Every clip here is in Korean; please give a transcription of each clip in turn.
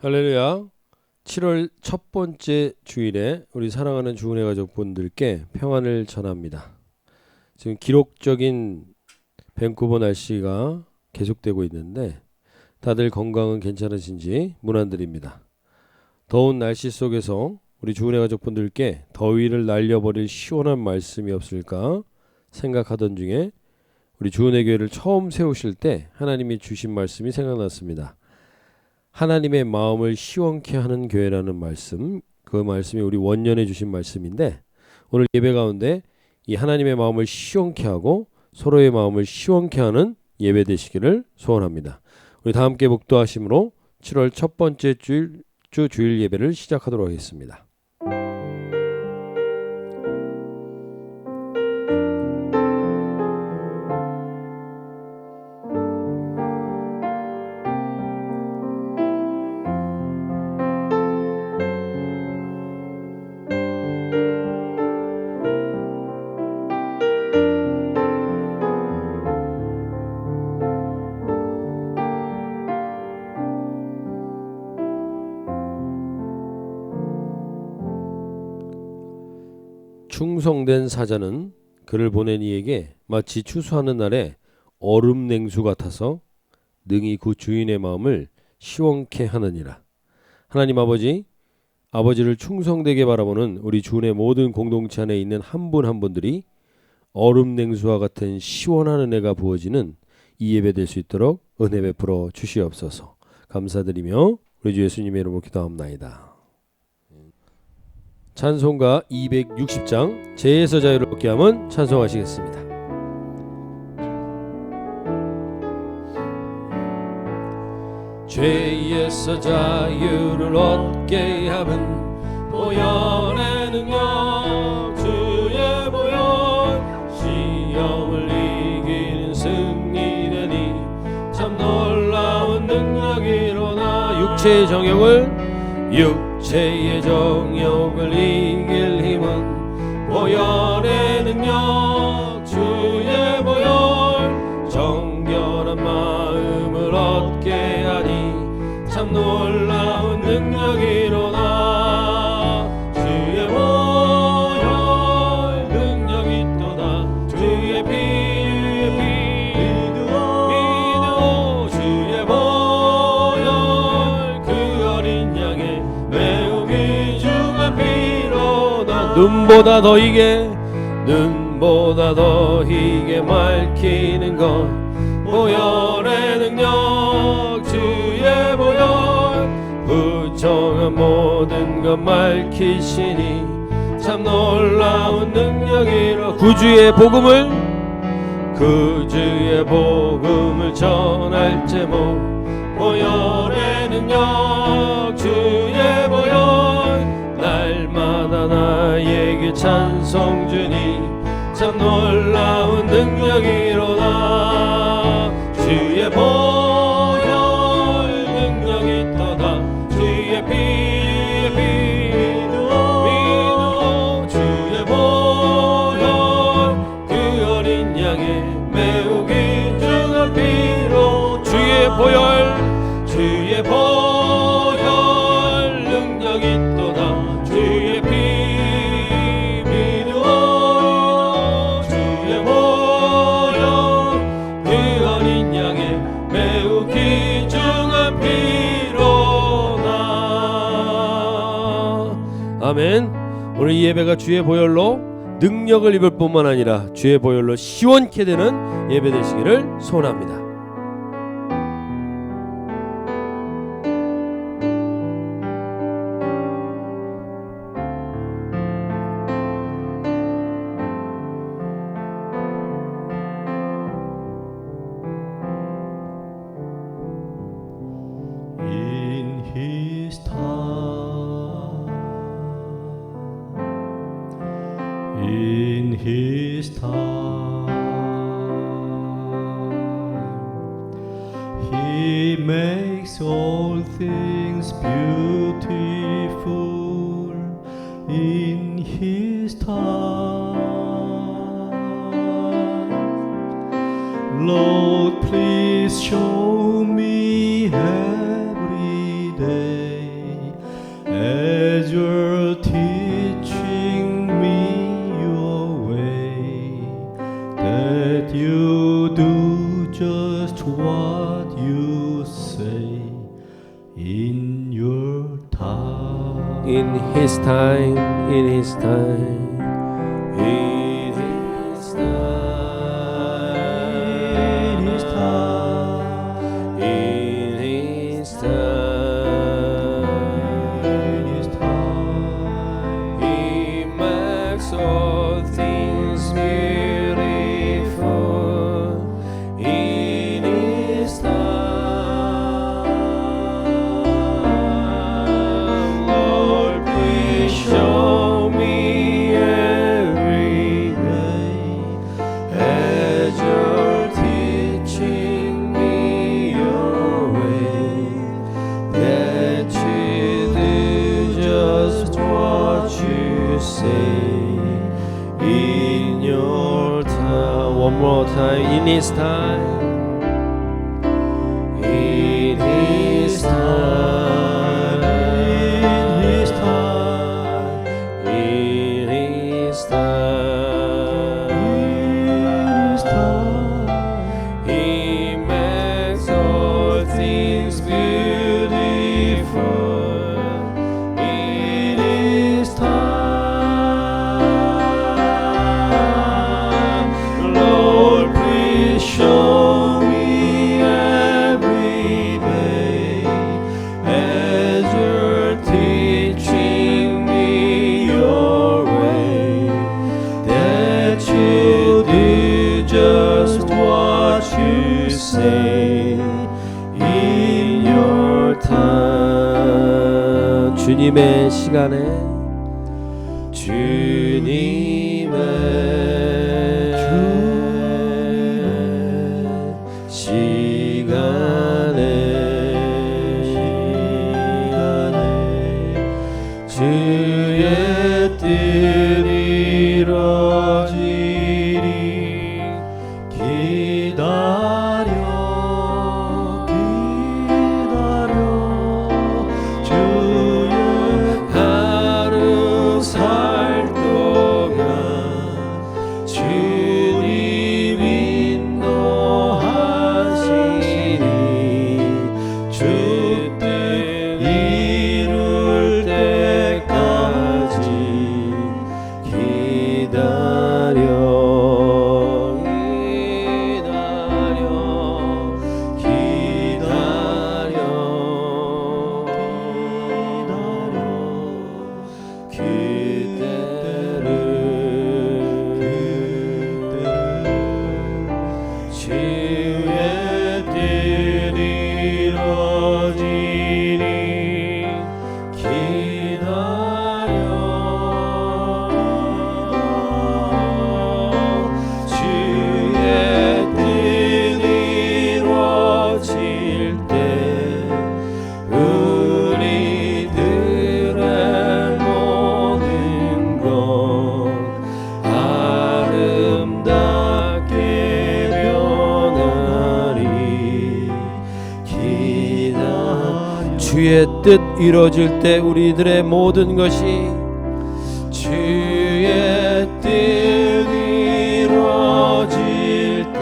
할렐루야. 7월 첫 번째 주일에 우리 사랑하는 주은혜 가족분들께 평안을 전합니다. 지금 기록적인 밴쿠버 날씨가 계속되고 있는데 다들 건강은 괜찮으신지 문안드립니다. 더운 날씨 속에서 우리 주은혜 가족분들께 더위를 날려버릴 시원한 말씀이 없을까 생각하던 중에 우리 주은혜 교회를 처음 세우실 때 하나님이 주신 말씀이 생각났습니다. 하나님의 마음을 시원케 하는 교회라는 말씀, 그 말씀이 우리 원년에 주신 말씀인데 오늘 예배 가운데 이 하나님의 마음을 시원케 하고 서로의 마음을 시원케 하는 예배 되시기를 소원합니다. 우리 다 함께 목도하심으로 7월 첫 번째 주일 예배를 시작하도록 하겠습니다. 충성된 사자는 그를 보낸 이에게 마치 추수하는 날에 얼음 냉수 같아서 능히 그 주인의 마음을 시원케 하느니라. 하나님 아버지를 충성되게 바라보는 우리 주은의 모든 공동체 안에 있는 한 분 한 분들이 얼음 냉수와 같은 시원한 은혜가 부어지는 이 예배 될 수 있도록 은혜 베풀어 주시옵소서. 감사드리며 우리 주 예수님의 이름으로 기도합나이다. 찬송가 260장 죄에서 자유를 얻게 함은 찬송하시겠습니다. 죄에서 자유를 얻게 함은 보혈의 능력 주의 보혈 시험을 이기는 승리되니 참 놀라운 능력이 일어나 육체의 정욕을 이길 힘은 보혈의 능력 주의 보혈 정결한 마음을 얻게 하니 참 놀라운 능력이 일어나 주의 보혈 능력이 있도다 주의 피 믿으오 주의 보혈 그 어린 양의 매우 귀중한 피로다 눈보다 더 희게 맑히는 것 보혈의 능력 주의 보혈 부정한 모든 것 밝히시니 참 놀라운 능력이라 구주의 복음을 전할 제목 보혈의 능력 주의 보혈 날마다 나에게 찬송 주니 참 놀라운 능력이 일어나 주의 보혈 능력이 있도다 주의 피 믿으오 주의 보혈 그 어린 양의 매우 귀중한 피로 주의 보혈 능력이 있도다 주의 피 아멘. 오늘 이 예배가 주의 보혈로 능력을 입을 뿐만 아니라 주의 보혈로 시원케 되는 예배 되시기를 소원합니다. In His time, He makes all things beautiful. In His time, Lord, please show me every day angel teaching me your way, that you do just what you say in your time. In His time, in His time, in His time, In His time, in His time, in His time, He makes all things beautiful. In His time, Lord, please show me every day as you're teaching me your way, that you do just what you say in your time. One more time. In His time, in His time, in His time, in His time, in His time. He makes all things beautiful. In His time, Lord, please show me every day as you're teaching me your way, that you do just what you say in your time. 주님의 시간에, 주님의 시간에 주의 뜻 이루어지리. 기다려 주의 하루 살 동안 주님 인도하시니 주 뜻 이룰 때까지 기다려 주의 뜻 이루어지니 기다려. 주의 뜻 이루어질 때 우리들의 모든 것 아름답게 변하리. 주의 뜻 이루어질 때 우리들의 모든 것이, 주의 뜻 이루어질 때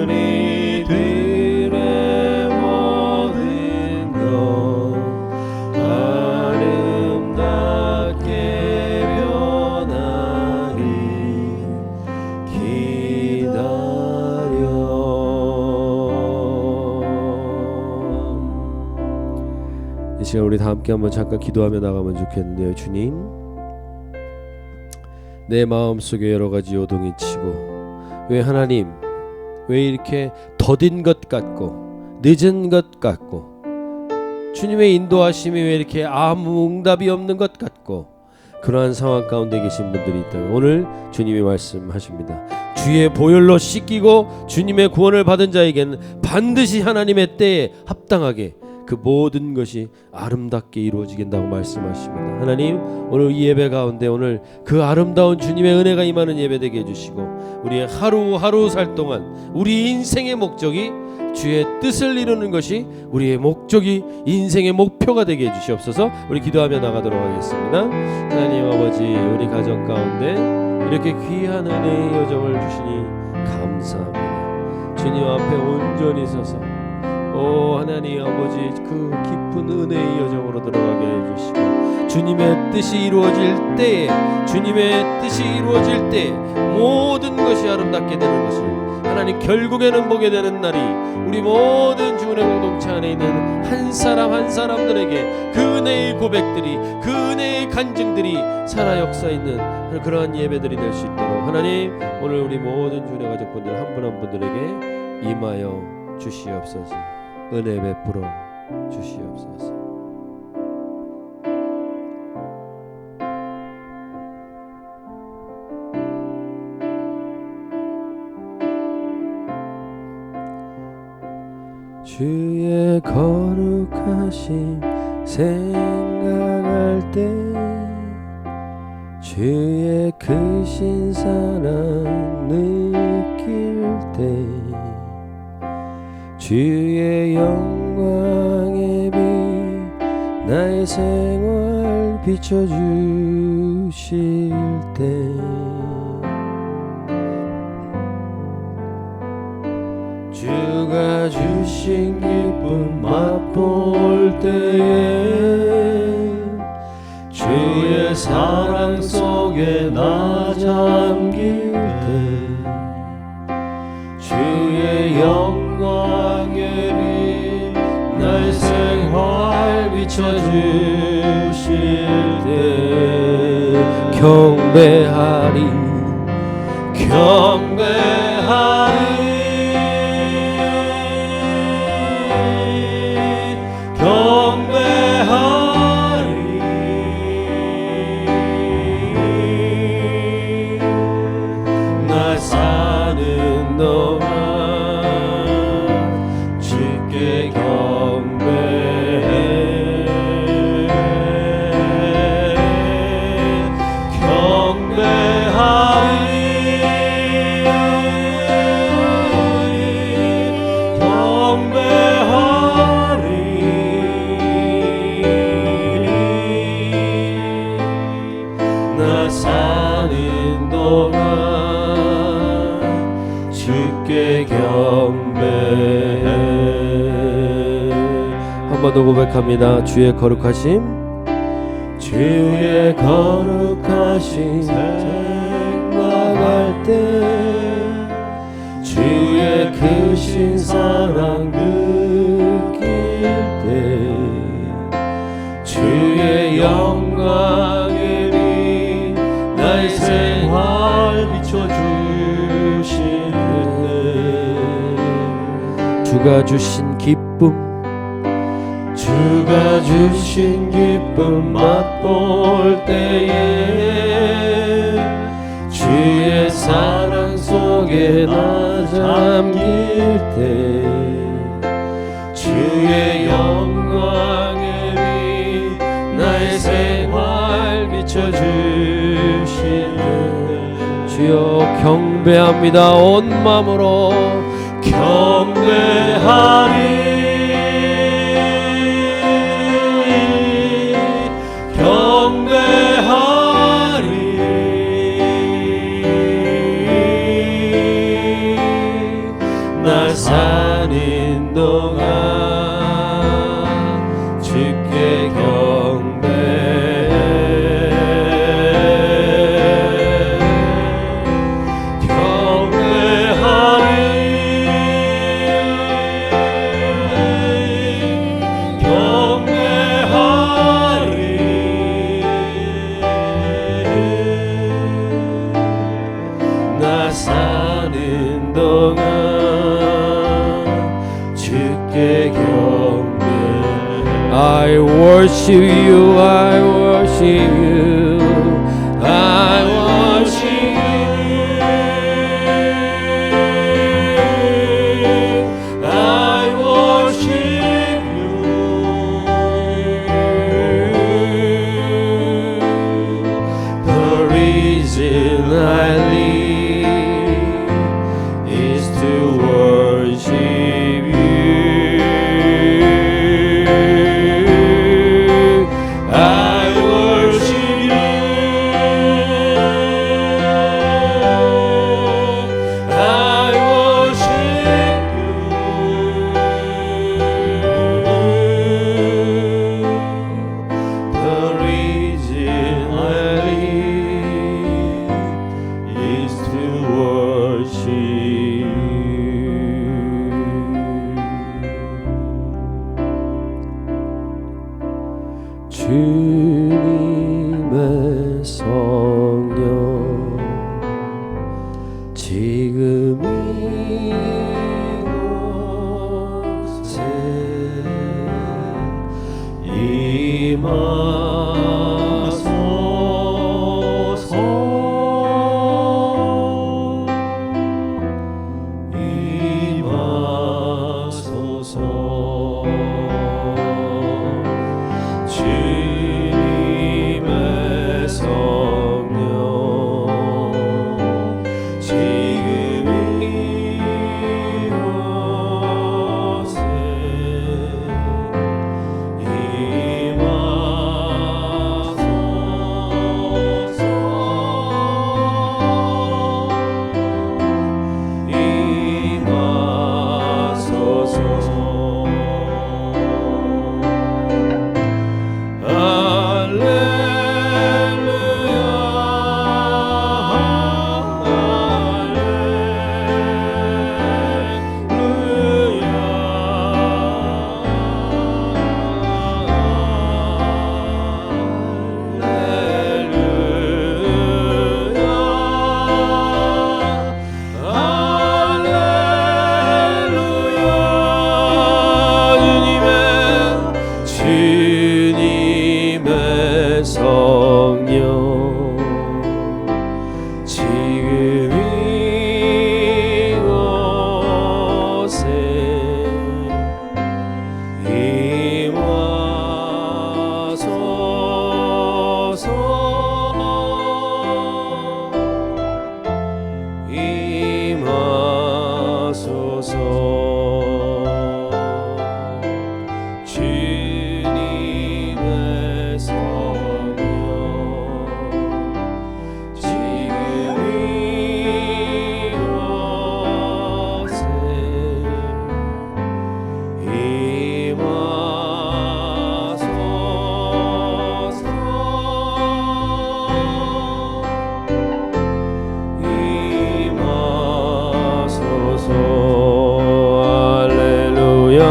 우리들의 모든 것 아름답게 변하리. 기다려. 이 시간 우리 다 함께 한번 잠깐 기도하며 나가면 좋겠는데요. 주님, 내 마음속에 여러 가지 요동이 치고, 왜 하나님, 왜 이렇게 더딘 것 같고 늦은 것 같고, 주님의 인도하심이 왜 이렇게 아무 응답이 없는 것 같고, 그러한 상황 가운데 계신 분들이 있다면 오늘 주님이 말씀하십니다. 주의 보혈로 씻기고 주님의 구원을 받은 자에게는 반드시 하나님의 때에 합당하게 그 모든 것이 아름답게 이루어지겠다고 말씀하십니다. 하나님, 오늘 이 예배 가운데 오늘 그 아름다운 주님의 은혜가 임하는 예배 되게 해주시고, 우리의 하루하루 살 동안 우리 인생의 목적이 주의 뜻을 이루는 것이 우리의 목적이 인생의 목표가 되게 해주시옵소서. 우리 기도하며 나가도록 하겠습니다. 하나님 아버지, 우리 가정 가운데 이렇게 귀한 은혜의 여정을 주시니 감사합니다. 주님 앞에 온전히 서서 하나님 아버지 그 깊은 은혜의 여정으로 들어가게 해주시고 주님의 뜻이 이루어질 때에 모든 것이 아름답게 되는 것을 하나님 결국에는 보게 되는 날이 우리 모든 주은혜 공동체 안에 있는 한 사람 한 사람들에게 그 은혜의 고백들이 그 은혜의 간증들이 살아 역사 있는 그러한 예배들이 될 수 있도록 하나님 오늘 우리 모든 주은혜 가족분들 한 분 한 분들에게 임하여 주시옵소서. 은혜 베풀어 주시옵소서. 주의 거룩하심 생각할 때 주의 크신 사랑 느낄 때 주의 영광의 빛 나의 생활 비춰주실 때 주가 주신 기쁨 맛볼 때에 주의 사랑 속에 나 잠길 때 주의 영광의 빛 나의 생활 비춰주실 때 경배하리 나 사는 동안 주께 나 사는 동안 주께 경배해. 한 번 더 고백합니다. 주의 거룩하심 생각할 때 주의 크신 사랑 느낄 때 주의 영광의 빛 나의 생활 비춰주실 때 주가 주신 기쁨 맛볼 때에 주의 사랑 속에 나 잠길 때 주의 영광의 빛 나의 생활 비춰주실 때 주여 경배합니다. 온 마음으로 경배하리 나 사는 동안 주께 나 사는 동안 주께 경배. I worship you, I worship you, I worship you, I worship you. The reason I live is to worship you. 주님의 성령 지금 이곳에 임하소서 주님의 성령 지금 이곳에 임하소서 할렐루야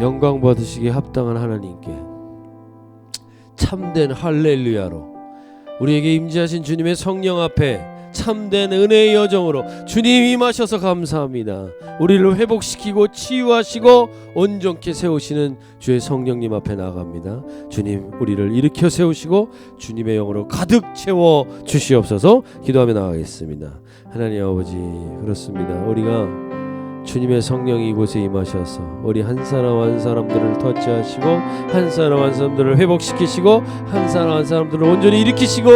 영광 받으시기에 합당한 하나님께 참된 할렐루야로 우리에게 임재하신 주님의 성령 앞에 참된 은혜의 여정으로 주님 임하셔서 감사합니다. 우리를 회복시키고 치유하시고 온전케 세우시는 주의 성령님 앞에 나아갑니다. 주님 우리를 일으켜 세우시고 주님의 영으로 가득 채워 주시옵소서. 기도하며 나가겠습니다. 하나님 아버지, 그렇습니다. 우리가 주님의 성령이 이곳에 임하셔서 우리 한 사람 한 사람들을 터치하시고 한 사람 한 사람들을 회복시키시고 한 사람 한 사람들을 온전히 일으키시고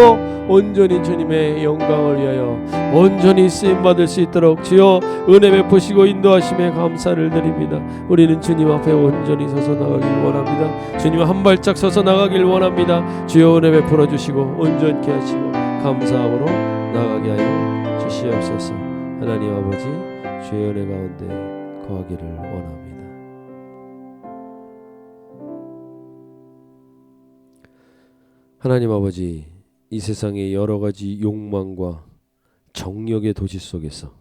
온전히 주님의 영광을 위하여 온전히 쓰임받을 수 있도록 주여 은혜 베푸시고 인도하심에 감사를 드립니다. 우리는 주님 앞에 온전히 서서 나가길 원합니다. 주님 한 발짝 서서 나가길 원합니다. 주여 은혜 베풀어 주시고 온전케 하시고 감사함으로 나가게 하여 주시옵소서. 하나님 아버지, 주의 은혜 가운데 거하기를 원합니다. 하나님 아버지, 이 세상의 여러 가지 욕망과 정욕의 도시 속에서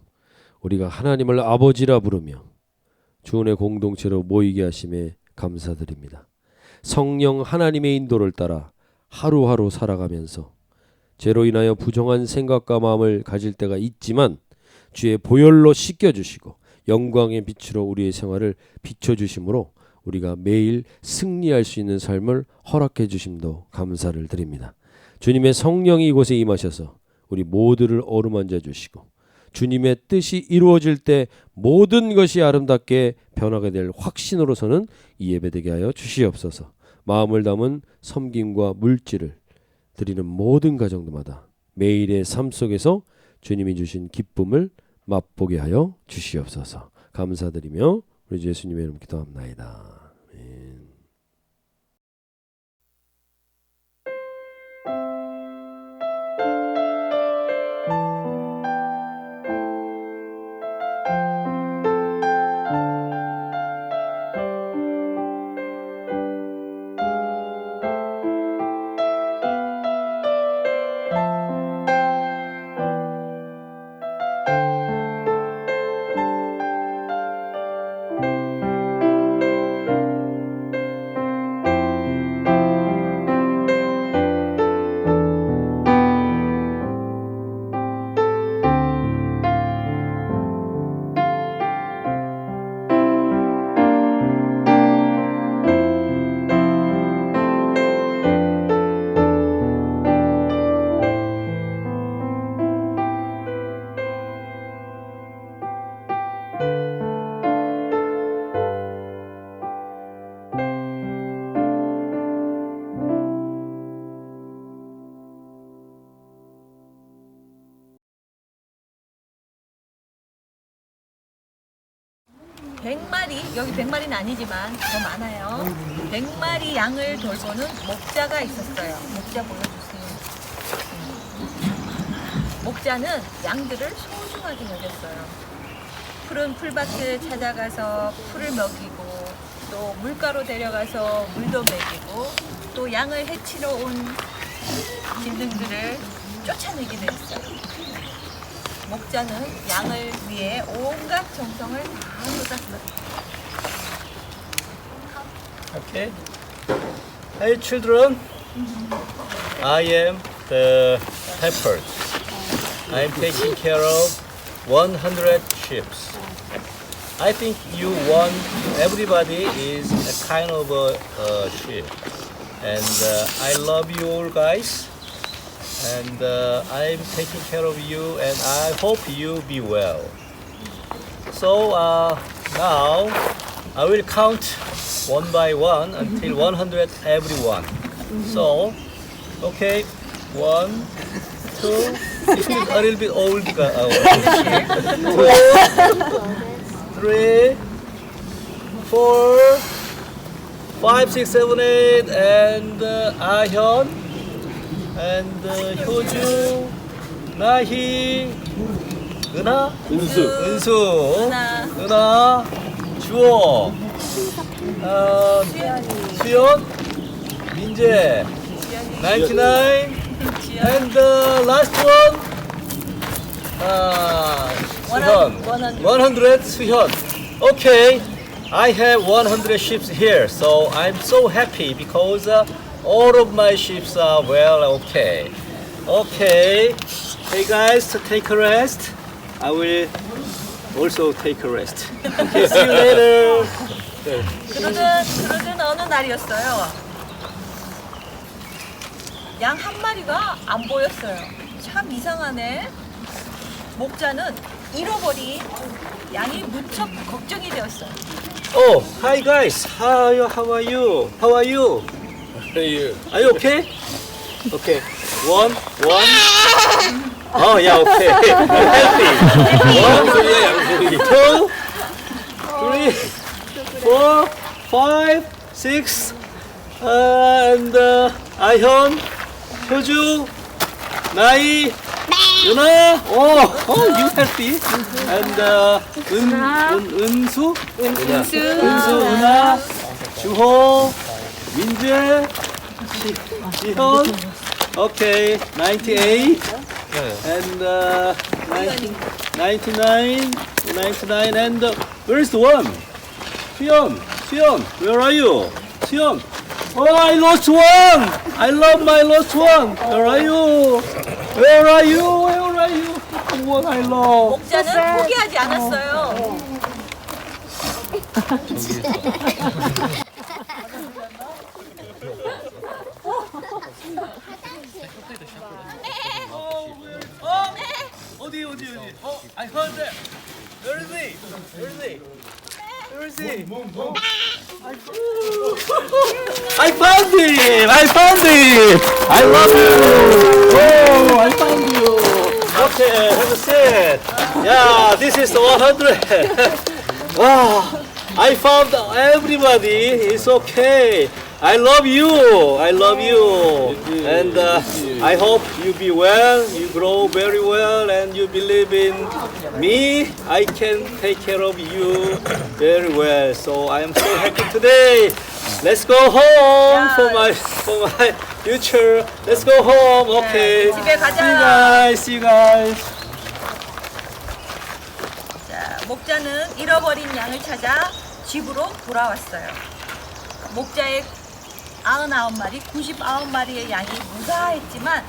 우리가 하나님을 아버지라 부르며 주은의 공동체로 모이게 하심에 감사드립니다. 성령 하나님의 인도를 따라 하루하루 살아가면서 죄로 인하여 부정한 생각과 마음을 가질 때가 있지만 주의 보혈로 씻겨주시고 영광의 빛으로 우리의 생활을 비춰주심으로 우리가 매일 승리할 수 있는 삶을 허락해 주심도 감사를 드립니다. 주님의 성령이 이곳에 임하셔서 우리 모두를 어루만져 주시고 주님의 뜻이 이루어질 때 모든 것이 아름답게 변하게 될 확신으로서는 이 예배되게 하여 주시옵소서. 마음을 담은 섬김과 물질을 드리는 모든 가정들마다 매일의 삶 속에서 주님이 주신 기쁨을 맛보게 하여 주시옵소서. 감사드리며 우리 주 예수님의 이름 기도합나이다. 아멘. 100마리, 여기 100마리는 아니지만 더 많아요. 100마리 양을 돌보는 목자가 있었어요. 목자 보여주세요. 목자는 양들을 소중하게 여겼어요. 푸른 풀밭을 찾아가서 풀을 먹이고 또 물가로 데려가서 물도 먹이고 또 양을 해치러 온 짐승들을 쫓아내기도 했어요. 목자는 양을 위해 온갖 정성을 다 쏟았어요. Okay. Hey children, I am the shepherd. I'm taking care of 100 sheep. I think you want everybody is a kind of a sheep. And I love you all guys. And I'm taking care of you and I hope you be well. So now I will count one by one until 100 everyone. So, okay, 1, 2, this is a little bit old. 2, 3, 4, 5, 6, 7, 8, and Ahyeon, and 효주, 나희, 은수, 은하, 주호, 수연, 민재, 99, and the last one, 수현, 100, 수현. Okay, I have 100 sheep here, so I'm so happy because all of my sheep are well, okay. Okay, hey guys, to take a rest. I will also take a rest. Okay, see you later. 그러던 어느 날이었어요. 양 한 마리가 안 보였어요. 참 이상하네. 목자는 잃어버린 양이 무척 걱정이 되었어요. Oh, hi guys. How are you? How are you? How are you? Are you okay? Okay. One. Oh yeah, okay. Healthy. 1, 2, 3, 4, 5, 6, and 아현, 효주, 나이, 윤아. Oh, you healthy. And 은수, 은하, 주호, 민재, 시현. Okay, 98 and 99, and where's the one? 수연, where are you? 수연. Oh, I lost one. I love my lost one. Where are you? Where are you? Where are you? The one I love. 목자는 포기하지 않았어요. 어디? I heard that. Where is he? I found him! I love you! Oh, I found you! Okay, have a seat. Yeah, this is 100. Wow, I found everybody. It's okay. I love you. And I hope you be well, you grow very well, and you believe in me. I can take care of you very well. So I am so happy today. Let's go home for my future. Let's go home. Okay. 집에 가자. See you guys. 자, 목자는 잃어버린 양을 찾아 집으로 돌아왔어요. 목자의 99마리, 99마리의 양이 무사했지만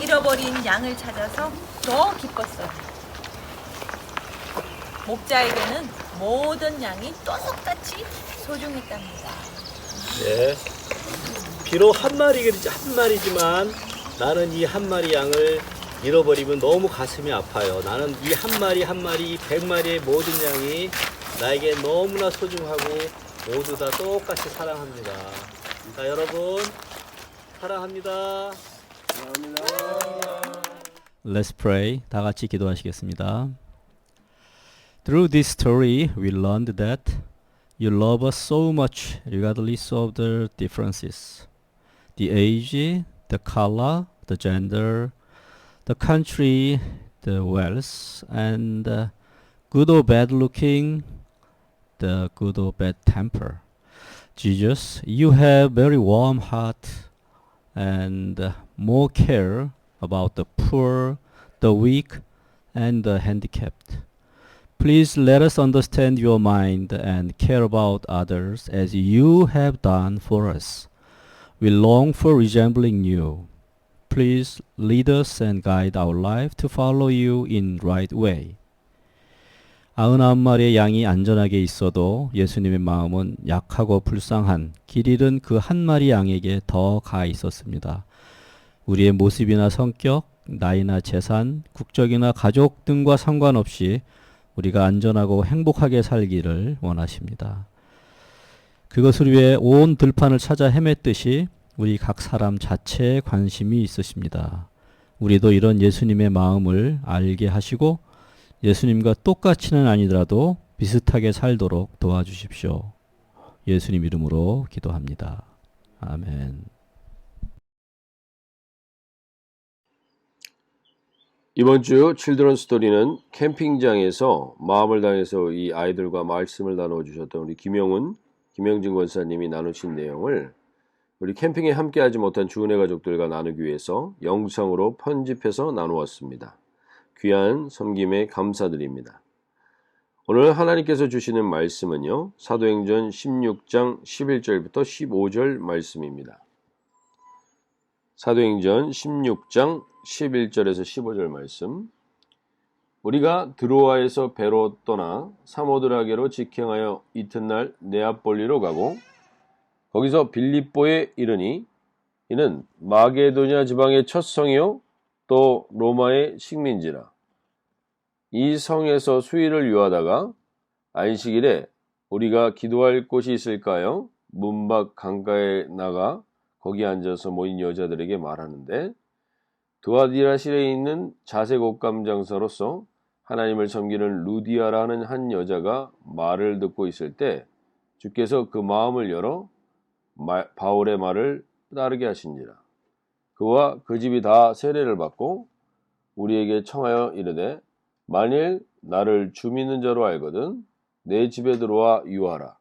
잃어버린 양을 찾아서 더 기뻤어요. 목자에게는 모든 양이 또석같이 소중했답니다. 네. 비록 한 마리지만 나는 이 한 마리 양을 잃어버리면 너무 가슴이 아파요. 나는 이 한 마리 100마리의 모든 양이 나에게 너무나 소중하고 모두 다 똑같이 사랑합니다. 자, 여러분 사랑합니다. Let's pray. 다 같이 기도하시겠습니다. Through this story, we learned that you love us so much regardless of the differences. The age, the color, the gender, the country, the wealth, and the good or bad looking, the good or bad temper. Jesus, you have very warm heart and more care about the poor, the weak, and the handicapped. Please let us understand your mind and care about others as you have done for us. We long for resembling you. Please lead us and guide our life to follow you in right way. 99마리의 양이 안전하게 있어도 예수님의 마음은 약하고 불쌍한 길 잃은 그 한 마리 양에게 더 가 있었습니다. 우리의 모습이나 성격, 나이나 재산, 국적이나 가족 등과 상관없이 우리가 안전하고 행복하게 살기를 원하십니다. 그것을 위해 온 들판을 찾아 헤맸듯이 우리 각 사람 자체에 관심이 있으십니다. 우리도 이런 예수님의 마음을 알게 하시고 예수님과 똑같이는 아니더라도 비슷하게 살도록 도와주십시오. 예수님 이름으로 기도합니다. 아멘. 이번 주 칠드런 스토리는 캠핑장에서 마음을 다해서 이 아이들과 말씀을 나눠주셨던 우리 김영진 권사님이 나누신 내용을 우리 캠핑에 함께하지 못한 주은혜 가족들과 나누기 위해서 영상으로 편집해서 나누었습니다. 귀한 섬김에 감사드립니다. 오늘 하나님께서 주시는 말씀은요, 사도행전 16장 11절부터 15절 말씀입니다. 사도행전 16장 11절에서 15절 말씀. 우리가 드로아에서 배로 떠나 사모드라게로 직행하여 이튿날 네아폴리로 가고 거기서 빌립보에 이르니 이는 마게도냐 지방의 첫 성이요 또 로마의 식민지라. 이 성에서 수일을 유하다가 안식일에 우리가 기도할 곳이 있을까요? 문밖 강가에 나가 거기 앉아서 모인 여자들에게 말하는데 두아디라실에 있는 자색 옷감 장사로서 하나님을 섬기는 루디아라는 한 여자가 말을 듣고 있을 때 주께서 그 마음을 열어 바울의 말을 따르게 하신지라. 그와 그 집이 다 세례를 받고 우리에게 청하여 이르되 만일 나를 주 믿는 자로 알거든 내 집에 들어와 유하라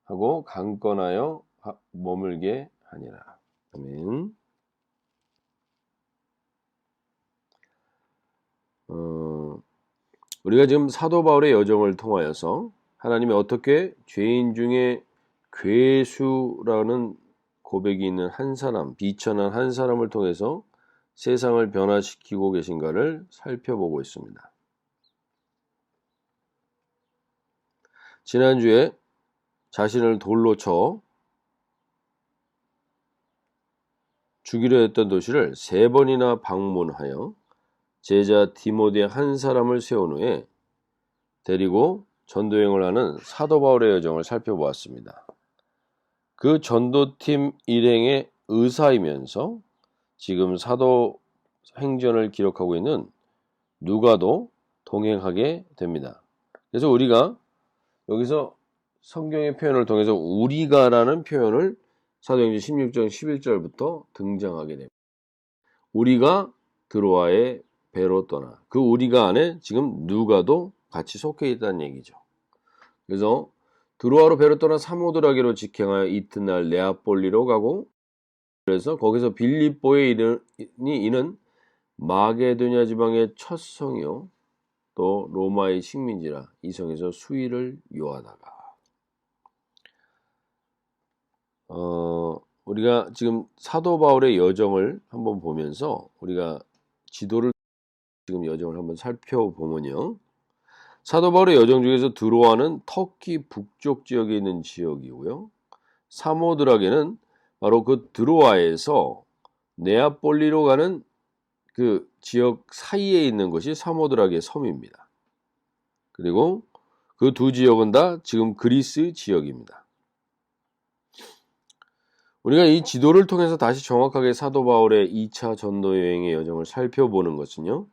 하고 강권하여 머물게 하니라. 아멘. 우리가 지금 사도 바울의 여정을 통하여서 하나님이 어떻게 죄인 중에 괴수라는 고백이 있는 한 사람, 비천한 한 사람을 통해서 세상을 변화시키고 계신가를 살펴보고 있습니다. 지난주에 자신을 돌로 쳐 죽이려 했던 도시를 3번이나 방문하여 제자 디모데 한 사람을 세운 후에 데리고 전도여행을 하는 사도 바울의 여정을 살펴보았습니다. 그 전도팀 일행의 의사이면서 지금 사도 행전을 기록하고 있는 누가도 동행하게 됩니다. 그래서 우리가 여기서 성경의 표현을 통해서 우리가라는 표현을 사도행전 16장 11절부터 등장하게 됩니다. 우리가 드로아의 배로 떠나 그 우리가 안에 지금 누가도 같이 속해 있다는 얘기죠. 그래서 드로아로 배로 떠나 사모드라게로 직행하여 이튿날 네아폴리로 가고 그래서 거기서 빌립보에 이르니 이는 마게도냐 지방의 첫 성이요 또 로마의 식민지라. 이 성에서 수일을 유하다가 우리가 지금 사도 바울의 여정을 한번 보면서 우리가 지도를 지금 여정을 한번 살펴보면요. 사도 바울의 여정 중에서 드로아는 터키 북쪽 지역에 있는 지역이고요. 사모드라게는 바로 그 드로아에서 네아폴리로 가는 그 지역 사이에 있는 것이 사모드라게 섬입니다. 그리고 그 두 지역은 다 지금 그리스 지역입니다. 우리가 이 지도를 통해서 다시 정확하게 사도 바울의 2차 전도 여행의 여정을 살펴보는 것은요.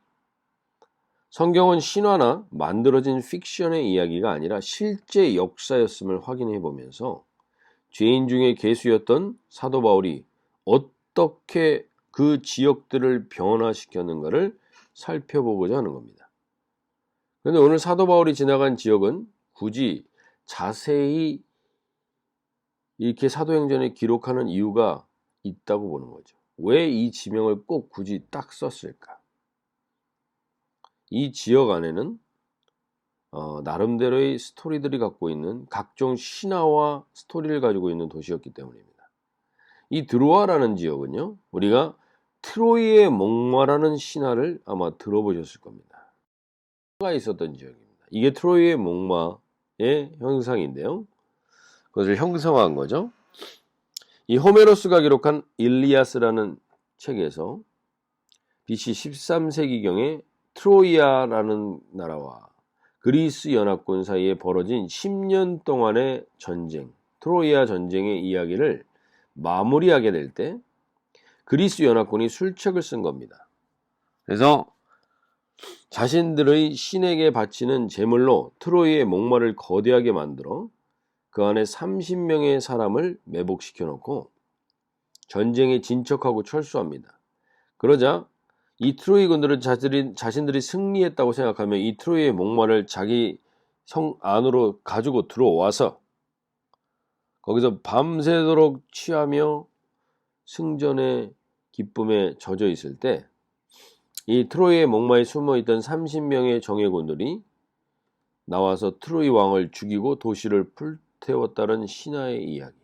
성경은 신화나 만들어진 픽션의 이야기가 아니라 실제 역사였음을 확인해 보면서 죄인 중에 괴수였던 사도 바울이 어떻게 그 지역들을 변화시켰는가를 살펴보고자 하는 겁니다. 그런데 오늘 사도 바울이 지나간 지역은 굳이 자세히 이렇게 사도행전에 기록하는 이유가 있다고 보는 거죠. 왜 이 지명을 꼭 굳이 딱 썼을까? 이 지역 안에는 나름대로의 스토리들이 갖고 있는 각종 신화와 스토리를 가지고 있는 도시였기 때문입니다. 이 드로아라는 지역은요, 우리가 트로이의 목마라는 신화를 아마 들어보셨을 겁니다. 가 있었던 지역입니다. 이게 트로이의 목마의 형상인데요. 그것을 형성한 거죠. 이 호메로스가 기록한 일리아스라는 책에서 BC 13세기경에 트로이아라는 나라와 그리스 연합군 사이에 벌어진 10년 동안의 전쟁, 트로이아 전쟁의 이야기를 마무리하게 될 때 그리스 연합군이 술책을 쓴 겁니다. 그래서 자신들의 신에게 바치는 제물로 트로이의 목마를 거대하게 만들어 그 안에 30명의 사람을 매복시켜 놓고 전쟁에 진척하고 철수합니다. 그러자 이 트로이 군들은 자신들이 승리했다고 생각하며 이 트로이의 목마를 자기 성 안으로 가지고 들어와서 거기서 밤새도록 취하며 승전의 기쁨에 젖어 있을 때 이 트로이의 목마에 숨어있던 30명의 정예군들이 나와서 트로이 왕을 죽이고 도시를 불태웠다는 신화의 이야기.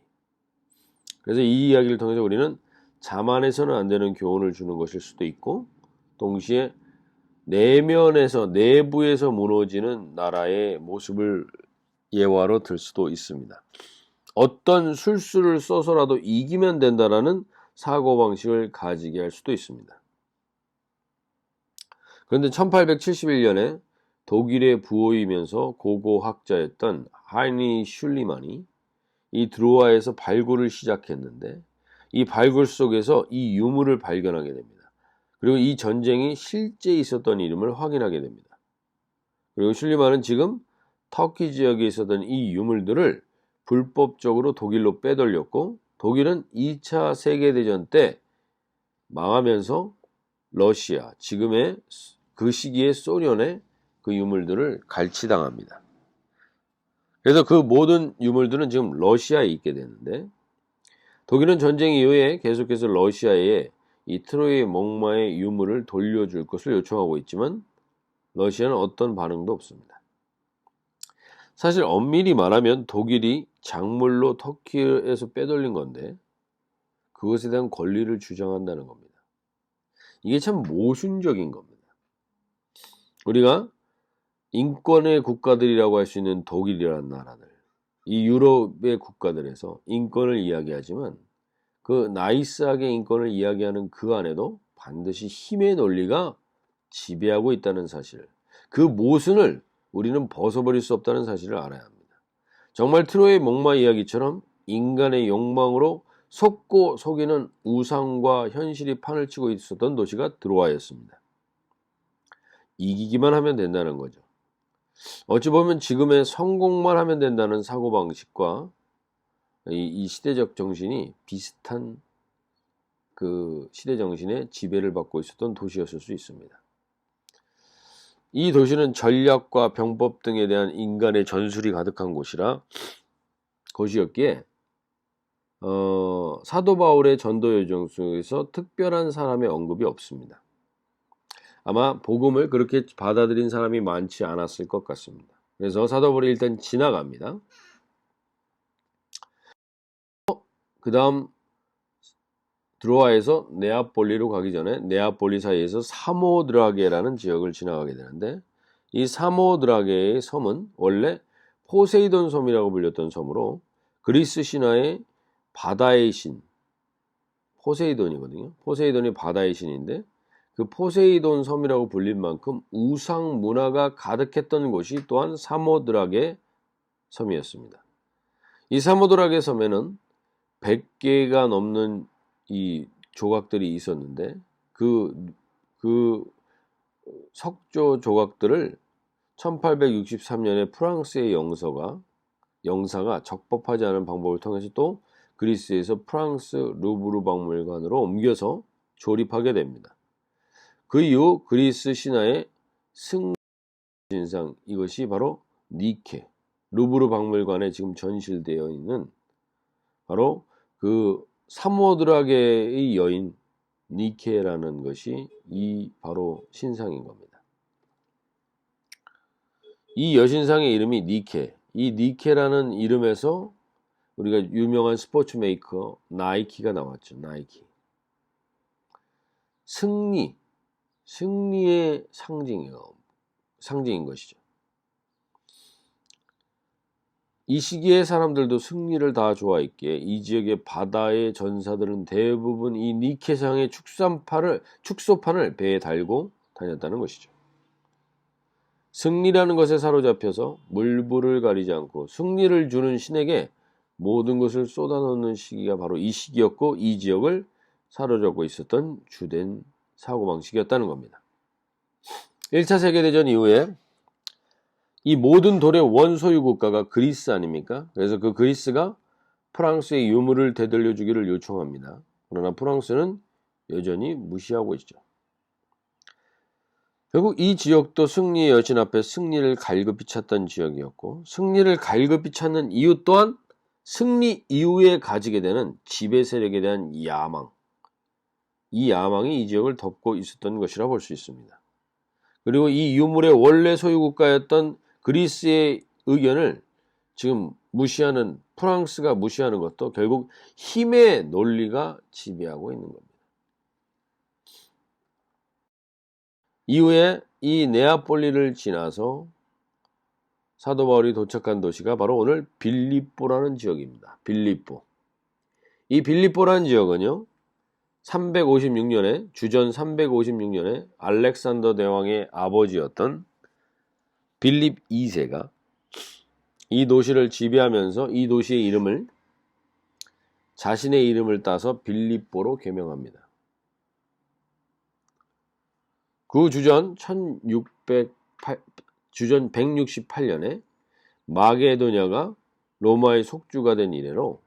그래서 이 이야기를 통해서 우리는 자만해서는 안 되는 교훈을 주는 것일 수도 있고, 동시에 내면에서 내부에서 무너지는 나라의 모습을 예화로 들 수도 있습니다. 어떤 술수를 써서라도 이기면 된다라는 사고방식을 가지게 할 수도 있습니다. 그런데 1871년에 독일의 부호이면서 고고학자였던 하이니 슐리만이 이 드로아에서 발굴을 시작했는데 이 발굴 속에서 이 유물을 발견하게 됩니다. 그리고 이 전쟁이 실제 있었던 이름을 확인하게 됩니다. 그리고 슐리만은 지금 터키 지역에 있었던 이 유물들을 불법적으로 독일로 빼돌렸고, 독일은 2차 세계대전 때 망하면서 러시아, 지금의 그 시기에 소련의 그 유물들을 갈취당합니다. 그래서 그 모든 유물들은 지금 러시아에 있게 되는데, 독일은 전쟁 이후에 계속해서 러시아에 이 트로이의 목마의 유물을 돌려줄 것을 요청하고 있지만 러시아는 어떤 반응도 없습니다. 사실 엄밀히 말하면 독일이 작물로 터키에서 빼돌린 건데 그것에 대한 권리를 주장한다는 겁니다. 이게 참 모순적인 겁니다. 우리가 인권의 국가들이라고 할 수 있는 독일이라는 나라들, 이 유럽의 국가들에서 인권을 이야기하지만 그 나이스하게 인권을 이야기하는 그 안에도 반드시 힘의 논리가 지배하고 있다는 사실, 그 모순을 우리는 벗어버릴 수 없다는 사실을 알아야 합니다. 정말 트로이의 목마 이야기처럼 인간의 욕망으로 속고 속이는 우상과 현실이 판을 치고 있었던 도시가 드로아였습니다. 이기기만 하면 된다는 거죠. 어찌 보면 지금의 성공만 하면 된다는 사고방식과 이 시대적 정신이 비슷한 그 시대 정신의 지배를 받고 있었던 도시였을 수 있습니다. 이 도시는 전략과 병법 등에 대한 인간의 전술이 가득한 곳이었기에 사도 바울의 전도 여정 속에서 특별한 사람의 언급이 없습니다. 아마 복음을 그렇게 받아들인 사람이 많지 않았을 것 같습니다. 그래서 사도 바울이 일단 지나갑니다. 그 다음 드로아에서 네아폴리로 가기 전에 네아폴리 사이에서 사모드라게라는 지역을 지나가게 되는데, 이 사모드라게의 섬은 원래 포세이돈 섬이라고 불렸던 섬으로 그리스 신화의 바다의 신 포세이돈이거든요. 포세이돈이 바다의 신인데 그 포세이돈 섬이라고 불릴 만큼 우상 문화가 가득했던 곳이 또한 사모드라게 섬이었습니다. 이 사모드라게 섬에는 100개가 넘는 이 조각들이 있었는데 그 석조 조각들을 1863년에 프랑스의 영사가 적법하지 않은 방법을 통해서 또 그리스에서 프랑스 루브르 박물관으로 옮겨서 조립하게 됩니다. 그 이후 그리스 신화의 승진상, 이것이 바로 니케, 루브르 박물관에 지금 전시되어 있는 바로 그 사모드락의 여인 니케라는 것이 이 바로 신상인 겁니다. 이 여신상의 이름이 니케. 이 니케라는 이름에서 우리가 유명한 스포츠 메이커 나이키가 나왔죠. 나이키. 승리의 상징인 것이죠. 이 시기에 사람들도 승리를 다 좋아했기에 이 지역의 바다의 전사들은 대부분 이 니케상의 축소판을 배에 달고 다녔다는 것이죠. 승리라는 것에 사로잡혀서 물불을 가리지 않고 승리를 주는 신에게 모든 것을 쏟아놓는 시기가 바로 이 시기였고, 이 지역을 사로잡고 있었던 주된 사고방식이었다는 겁니다. 1차 세계대전 이후에 이 모든 돌의 원소유 국가가 그리스 아닙니까? 그래서 그 그리스가 프랑스의 유물을 되돌려 주기를 요청합니다. 그러나 프랑스는 여전히 무시하고 있죠. 결국 이 지역도 승리의 여신 앞에 승리를 갈급히 찾던 지역이었고, 승리를 갈급히 찾는 이유 또한 승리 이후에 가지게 되는 지배 세력에 대한 야망, 이 야망이 이 지역을 덮고 있었던 것이라 볼 수 있습니다. 그리고 이 유물의 원래 소유국가였던 그리스의 의견을 지금 무시하는, 프랑스가 무시하는 것도 결국 힘의 논리가 지배하고 있는 겁니다. 이후에 이 네아폴리를 지나서 사도 바울이 도착한 도시가 바로 오늘 빌립보라는 지역입니다. 빌립보. 이 빌립보라는 지역은요, 356년에, 주전 356년에 알렉산더 대왕의 아버지였던 빌립 2세가 이 도시를 지배하면서 이 도시의 이름을, 자신의 이름을 따서 빌립보로 개명합니다. 그 주전 168년에 마게도냐가 로마의 속주가 된 이래로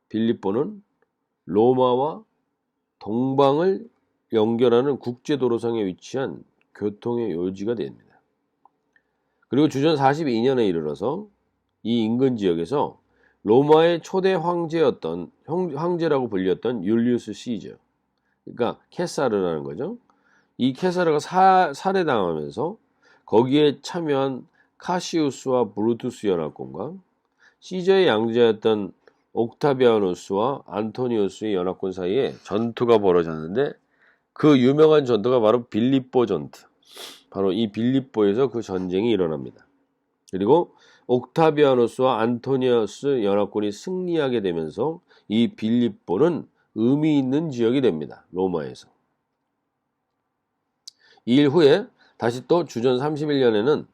빌립보는 로마와 동방을 연결하는 국제도로상에 위치한 교통의 요지가 됩니다. 그리고 주전 42년에 이르러서 이 인근 지역에서 로마의 초대 황제라고 불렸던 율리우스 시저, 그러니까 케사르라는 거죠. 이 케사르가 살해당하면서 거기에 참여한 카시우스와 브루투스 연합군과 시저의 양자였던 옥타비아누스와 안토니우스의 연합군 사이에 전투가 벌어졌는데, 그 유명한 전투가 바로 빌립보 전투. 바로 이 빌립보에서 그 전쟁이 일어납니다. 그리고 옥타비아누스와 안토니우스 연합군이 승리하게 되면서 이 빌립보는 의미 있는 지역이 됩니다. 로마에서. 이 일 후에 다시 또 주전 31년에는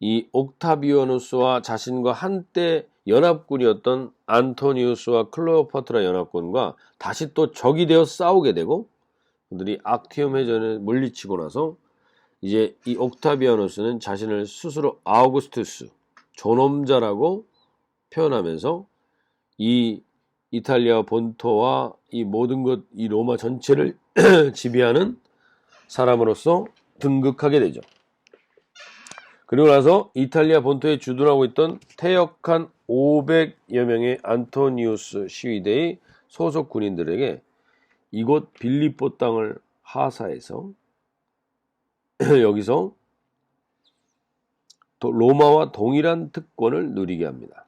이 옥타비아누스와 자신과 한때 연합군이었던 안토니우스와 클레오파트라 연합군과 다시 또 적이 되어 싸우게 되고, 그들이 악티움 해전에 물리치고 나서 이제 이 옥타비아누스는 자신을 스스로 아우구스투스, 존엄자라고 표현하면서 이 이탈리아 본토와 이 모든 것, 이 로마 전체를 지배하는 사람으로서 등극하게 되죠. 그리고 나서 이탈리아 본토에 주둔하고 있던 퇴역한 500여 명의 안토니우스 시위대의 소속 군인들에게 이곳 빌립보 땅을 하사해서 여기서 로마와 동일한 특권을 누리게 합니다.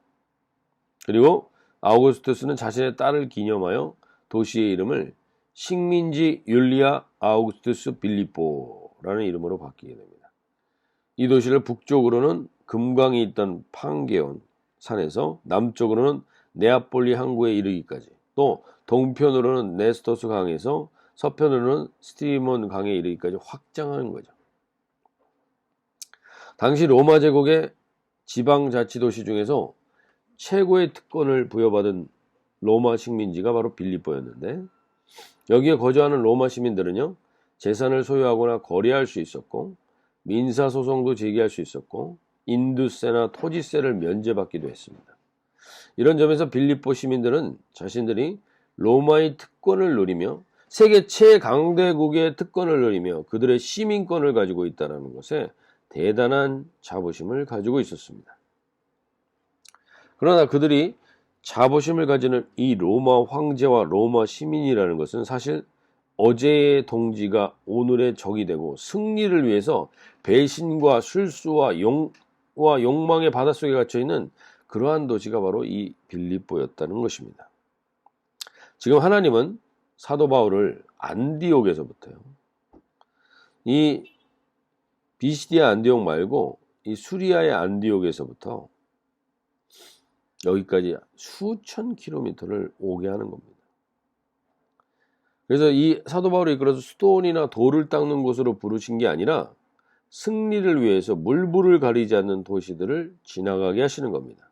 그리고 아우구스투스는 자신의 딸을 기념하여 도시의 이름을 식민지 율리아 아우구스투스 빌립보라는 이름으로 바뀌게 됩니다. 이 도시를 북쪽으로는 금강이 있던 판게온 산에서, 남쪽으로는 네아폴리 항구에 이르기까지, 또 동편으로는 네스토스 강에서 서편으로는 스티몬 강에 이르기까지 확장하는 거죠. 당시 로마 제국의 지방자치도시 중에서 최고의 특권을 부여받은 로마 식민지가 바로 빌립보였는데, 여기에 거주하는 로마 시민들은요, 재산을 소유하거나 거래할 수 있었고 민사소송도 제기할 수 있었고 인두세나 토지세를 면제받기도 했습니다. 이런 점에서 빌립보 시민들은 자신들이 로마의 특권을 누리며 세계 최강대국의 특권을 누리며 그들의 시민권을 가지고 있다는 것에 대단한 자부심을 가지고 있었습니다. 그러나 그들이 자부심을 가지는 이 로마 황제와 로마 시민이라는 것은 사실 어제의 동지가 오늘의 적이 되고 승리를 위해서 배신과 술수와 욕망의 바닷속에 갇혀있는 그러한 도시가 바로 이 빌립보였다는 것입니다. 지금 하나님은 사도 바울을 안디옥에서부터요. 이 비시디아 안디옥 말고 이 수리아의 안디옥에서부터 여기까지 수천 킬로미터를 오게 하는 겁니다. 그래서 이 사도 바울이 이끌어서 스톤이나 돌을 닦는 곳으로 부르신 게 아니라 승리를 위해서 물불을 가리지 않는 도시들을 지나가게 하시는 겁니다.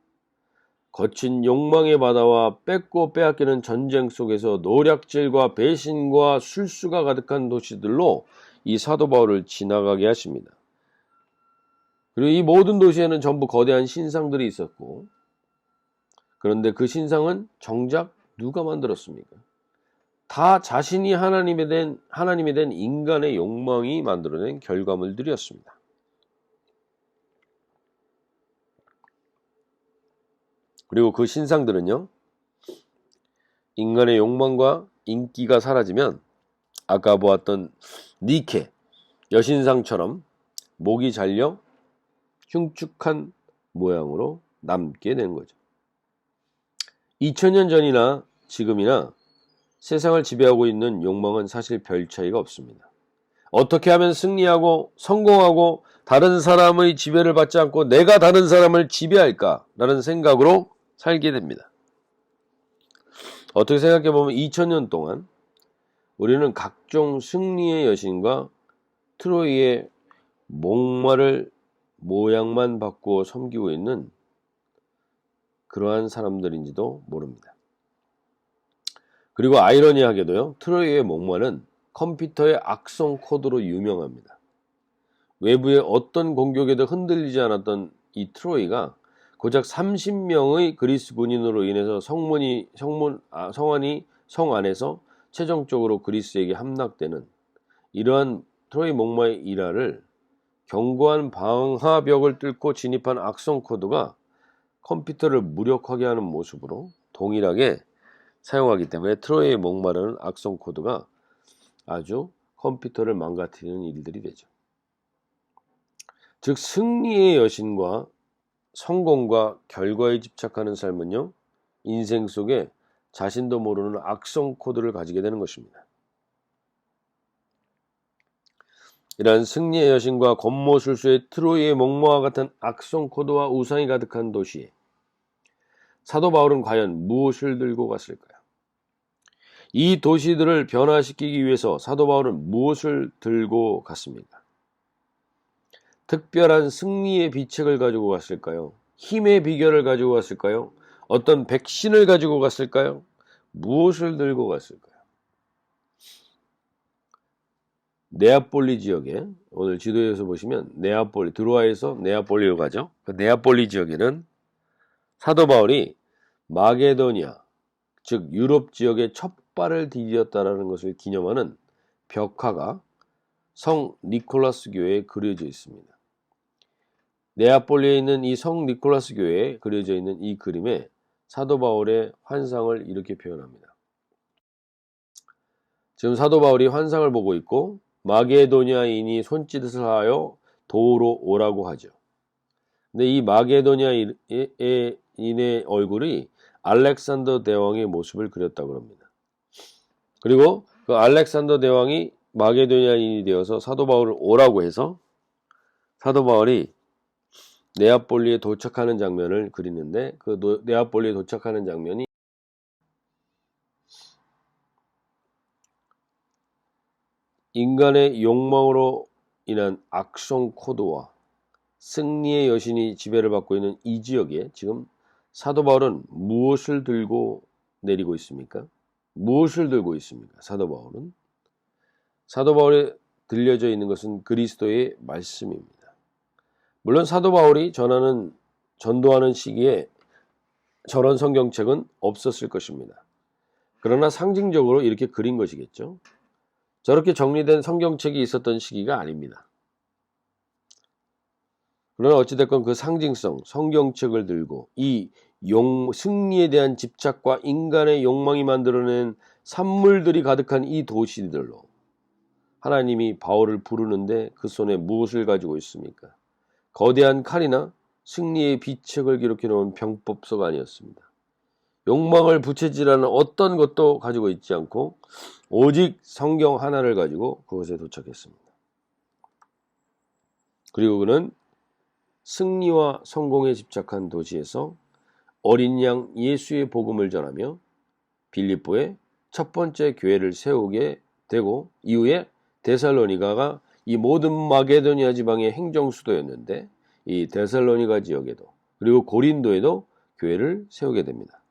거친 욕망의 바다와 뺏고 빼앗기는 전쟁 속에서 노략질과 배신과 술수가 가득한 도시들로 이 사도 바울을 지나가게 하십니다. 그리고 이 모든 도시에는 전부 거대한 신상들이 있었고, 그런데 그 신상은 정작 누가 만들었습니까? 다 자신이 하나님이 된 인간의 욕망이 만들어낸 결과물들이었습니다. 그리고 그 신상들은요, 인간의 욕망과 인기가 사라지면 아까 보았던 니케, 여신상처럼 목이 잘려 흉측한 모양으로 남게 되는 거죠. 2000년 전이나 지금이나 세상을 지배하고 있는 욕망은 사실 별 차이가 없습니다. 어떻게 하면 승리하고 성공하고 다른 사람의 지배를 받지 않고 내가 다른 사람을 지배할까라는 생각으로 살게 됩니다. 어떻게 생각해 보면 2000년 동안 우리는 각종 승리의 여신과 트로이의 목마를 모양만 바꾸어 섬기고 있는 그러한 사람들인지도 모릅니다. 그리고 아이러니하게도요, 트로이의 목마는 컴퓨터의 악성 코드로 유명합니다. 외부의 어떤 공격에도 흔들리지 않았던 이 트로이가 고작 30명의 그리스 군인으로 인해서 성 안에서 최종적으로 그리스에게 함락되는 이러한 트로이 목마의 일화를 견고한 방화벽을 뚫고 진입한 악성 코드가 컴퓨터를 무력하게 하는 모습으로 동일하게 사용하기 때문에 트로이의 목마라는 악성 코드가 아주 컴퓨터를 망가뜨리는 일들이 되죠. 즉 승리의 여신과 성공과 결과에 집착하는 삶은요, 인생 속에 자신도 모르는 악성 코드를 가지게 되는 것입니다. 이러한 승리의 여신과 권모술수의 트로이의 목마와 같은 악성 코드와 우상이 가득한 도시에 사도 바울은 과연 무엇을 들고 갔을까요? 이 도시들을 변화시키기 위해서 사도 바울은 무엇을 들고 갔습니까? 특별한 승리의 비책을 가지고 갔을까요? 힘의 비결을 가지고 갔을까요? 어떤 백신을 가지고 갔을까요? 무엇을 들고 갔을까요? 네아폴리 지역에, 오늘 지도에서 보시면 네아폴리, 드로아에서 네아폴리로 가죠. 그 네아폴리 지역에는 사도 바울이 마게도니아, 즉 유럽 지역에 첫 발을 디뎠다라는 것을 기념하는 벽화가 성 니콜라스 교회에 그려져 있습니다. 네아폴리에 있는 이 성 니콜라스 교회에 그려져 있는 이 그림에 사도 바울의 환상을 이렇게 표현합니다. 지금 사도 바울이 환상을 보고 있고 마게도니아인이 손짓을 하여 도로 오라고 하죠. 근데 이 마게도니아인의 얼굴이 알렉산더 대왕의 모습을 그렸다고 합니다. 그리고 그 알렉산더 대왕이 마게도니아인이 되어서 사도 바울을 오라고 해서 사도 바울이 네아폴리에 도착하는 장면을 그리는데 그 네아폴리에 도착하는 장면이 인간의 욕망으로 인한 악성 코드와 승리의 여신이 지배를 받고 있는 이 지역에 지금 사도 바울은 무엇을 들고 내리고 있습니까? 무엇을 들고 있습니까? 사도 바울은 사도 바울에 들려져 있는 것은 그리스도의 말씀입니다. 물론 사도 바울이 전도하는 시기에 저런 성경책은 없었을 것입니다. 그러나 상징적으로 이렇게 그린 것이겠죠. 저렇게 정리된 성경책이 있었던 시기가 아닙니다. 그러나 어찌됐건 그 상징성, 성경책을 들고 이 승리에 대한 집착과 인간의 욕망이 만들어낸 산물들이 가득한 이 도시들로 하나님이 바울을 부르는데 그 손에 무엇을 가지고 있습니까? 거대한 칼이나 승리의 비책을 기록해 놓은 병법서가 아니었습니다. 욕망을 부채질하는 어떤 것도 가지고 있지 않고 오직 성경 하나를 가지고 그것에 도착했습니다. 그리고 그는 승리와 성공에 집착한 도시에서 어린 양 예수의 복음을 전하며 빌립보에 첫 번째 교회를 세우게 되고 이후에 데살로니가가 이 모든 마게도니아 지방의 행정 수도였는데 이 데살로니가 지역에도 그리고 고린도에도 교회를 세우게 됩니다.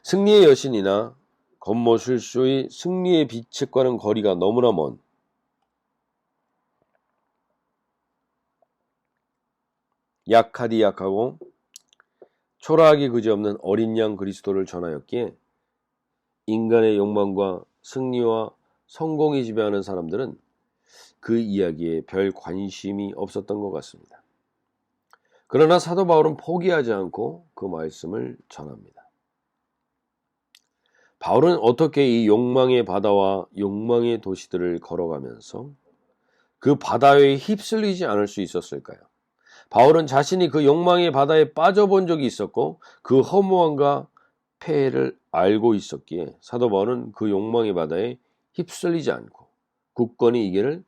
승리의 여신이나 겉모술수의 승리의 비책과는 거리가 너무나 먼 약하디 약하고 초라하기 그지없는 어린 양 그리스도를 전하였기에 인간의 욕망과 승리와 성공이 지배하는 사람들은 그 이야기에 별 관심이 없었던 것 같습니다. 그러나 사도 바울은 포기하지 않고 그 말씀을 전합니다. 바울은 어떻게 이 욕망의 바다와 욕망의 도시들을 걸어가면서 그 바다에 휩쓸리지 않을 수 있었을까요? 바울은 자신이 그 욕망의 바다에 빠져본 적이 있었고 그 허무함과 폐해를 알고 있었기에 사도 바울은 그 욕망의 바다에 휩쓸리지 않고 굳건히 이 길을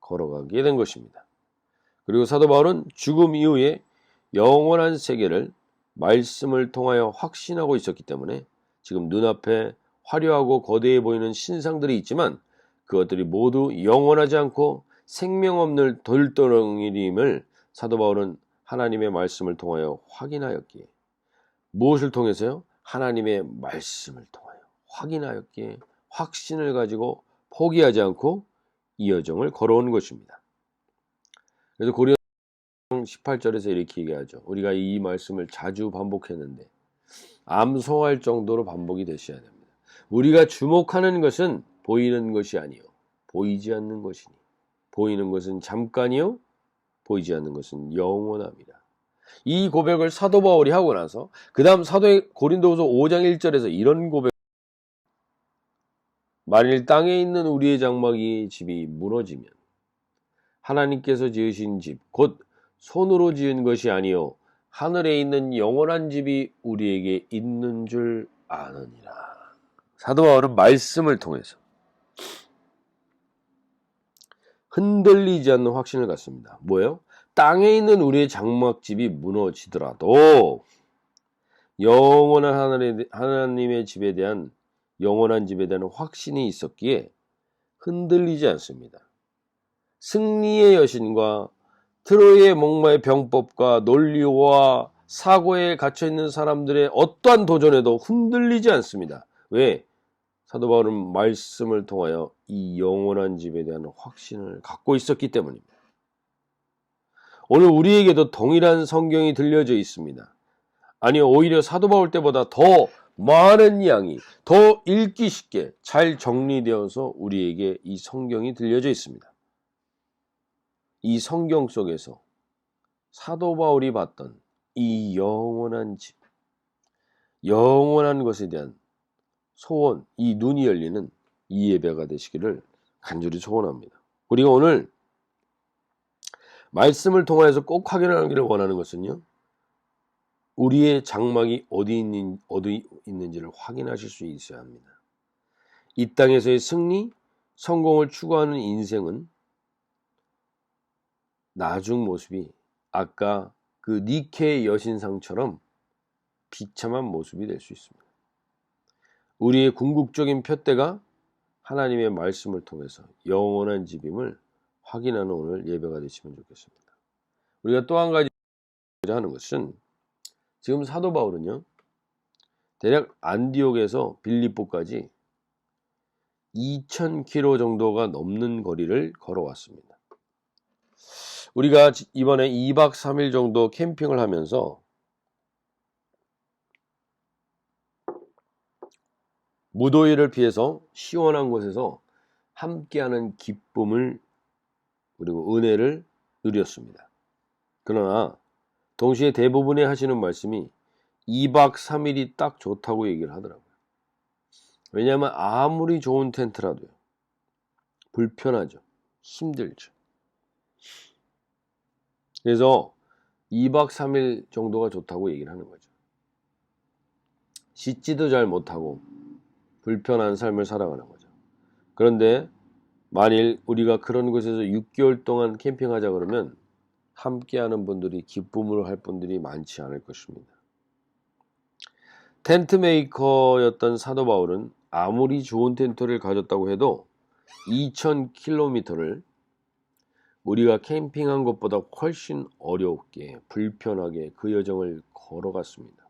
걸어가게 된 것입니다. 그리고 사도 바울은 죽음 이후에 영원한 세계를 말씀을 통하여 확신하고 있었기 때문에 지금 눈앞에 화려하고 거대해 보이는 신상들이 있지만 그것들이 모두 영원하지 않고 생명 없는 돌덩이임을 사도 바울은 하나님의 말씀을 통하여 확인하였기에 무엇을 통해서요? 하나님의 말씀을 통하여 확인하였기에 확신을 가지고 포기하지 않고 이 여정을 걸어온 것입니다. 그래서 고린도서 18절에서 이렇게 얘기하죠. 우리가 이 말씀을 자주 반복했는데 암송할 정도로 반복이 되셔야 됩니다. 우리가 주목하는 것은 보이는 것이 아니요 보이지 않는 것이니 보이는 것은 잠깐이요 보이지 않는 것은 영원합니다. 이 고백을 사도 바울이 하고 나서 그 다음 사도의 고린도후서 5장 1절에서 이런 고백 만일 땅에 있는 우리의 장막이 집이 무너지면 하나님께서 지으신 집 곧 손으로 지은 것이 아니요 하늘에 있는 영원한 집이 우리에게 있는 줄 아느니라. 사도 바울은 말씀을 통해서 흔들리지 않는 확신을 갖습니다. 뭐예요? 땅에 있는 우리의 장막집이 무너지더라도 영원한 하나님의 집에 대한 영원한 집에 대한 확신이 있었기에 흔들리지 않습니다. 승리의 여신과 트로이의 목마의 병법과 논리와 사고에 갇혀있는 사람들의 어떠한 도전에도 흔들리지 않습니다. 왜? 사도 바울은 말씀을 통하여 이 영원한 집에 대한 확신을 갖고 있었기 때문입니다. 오늘 우리에게도 동일한 성경이 들려져 있습니다. 아니요, 오히려 사도 바울 때보다 더 많은 양이 더 읽기 쉽게 잘 정리되어서 우리에게 이 성경이 들려져 있습니다. 이 성경 속에서 사도 바울이 봤던 이 영원한 집, 영원한 것에 대한 소원, 이 눈이 열리는 이 예배가 되시기를 간절히 소원합니다. 우리가 오늘 말씀을 통해서 꼭 확인하기를 원하는 것은요, 우리의 장막이 어디 있는지를 확인하실 수 있어야 합니다. 이 땅에서의 승리, 성공을 추구하는 인생은 나중 모습이 아까 그 니케의 여신상처럼 비참한 모습이 될 수 있습니다. 우리의 궁극적인 표대가 하나님의 말씀을 통해서 영원한 집임을 확인하는 오늘 예배가 되시면 좋겠습니다. 우리가 또 한 가지 하는 것은 지금 사도 바울은요, 대략 안디옥에서 빌립보까지 2,000km 정도가 넘는 거리를 걸어왔습니다. 우리가 이번에 2박 3일 정도 캠핑을 하면서 무더위를 피해서 시원한 곳에서 함께하는 기쁨을 그리고 은혜를 누렸습니다. 그러나 동시에 대부분이 하시는 말씀이 2박 3일이 딱 좋다고 얘기를 하더라고요. 왜냐하면 아무리 좋은 텐트라도요, 불편하죠. 힘들죠. 그래서 2박 3일 정도가 좋다고 얘기를 하는 거죠. 씻지도 잘 못하고 불편한 삶을 살아가는 거죠. 그런데 만일 우리가 그런 곳에서 6개월 동안 캠핑하자 그러면 함께하는 분들이 기쁨으로 할 분들이 많지 않을 것입니다. 텐트 메이커였던 사도 바울은 아무리 좋은 텐트를 가졌다고 해도 2,000km를 우리가 캠핑한 것보다 훨씬 어렵게 불편하게 그 여정을 걸어갔습니다.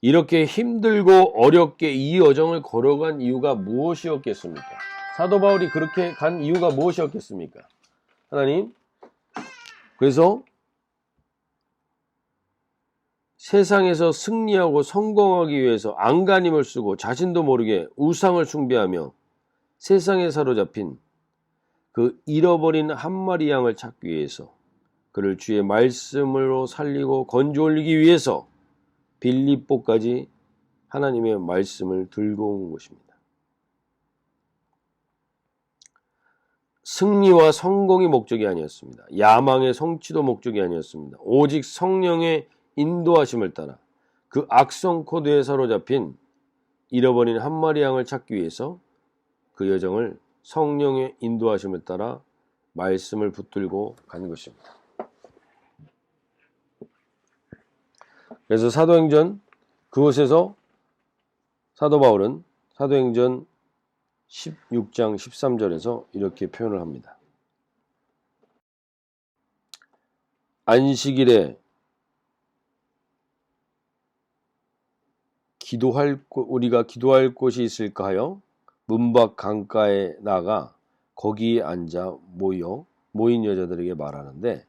이렇게 힘들고 어렵게 이 여정을 걸어간 이유가 무엇이었겠습니까? 사도 바울이 그렇게 간 이유가 무엇이었겠습니까? 하나님, 그래서 세상에서 승리하고 성공하기 위해서 안간힘을 쓰고 자신도 모르게 우상을 숭배하며 세상에 사로잡힌 그 잃어버린 한 마리 양을 찾기 위해서 그를 주의 말씀으로 살리고 건져 올리기 위해서 빌립보까지 하나님의 말씀을 들고 온 것입니다. 승리와 성공이 목적이 아니었습니다. 야망의 성취도 목적이 아니었습니다. 오직 성령의 인도하심을 따라 그 악성 코드에 사로잡힌 잃어버린 한 마리 양을 찾기 위해서 그 여정을 성령의 인도하심을 따라 말씀을 붙들고 간 것입니다. 그래서 사도행전 그곳에서 사도 바울은 사도행전 16장 13절에서 이렇게 표현을 합니다. 안식일에 우리가 기도할 곳이 있을까 하여 문밖 강가에 나가 거기에 앉아 모인 여자들에게 말하는데,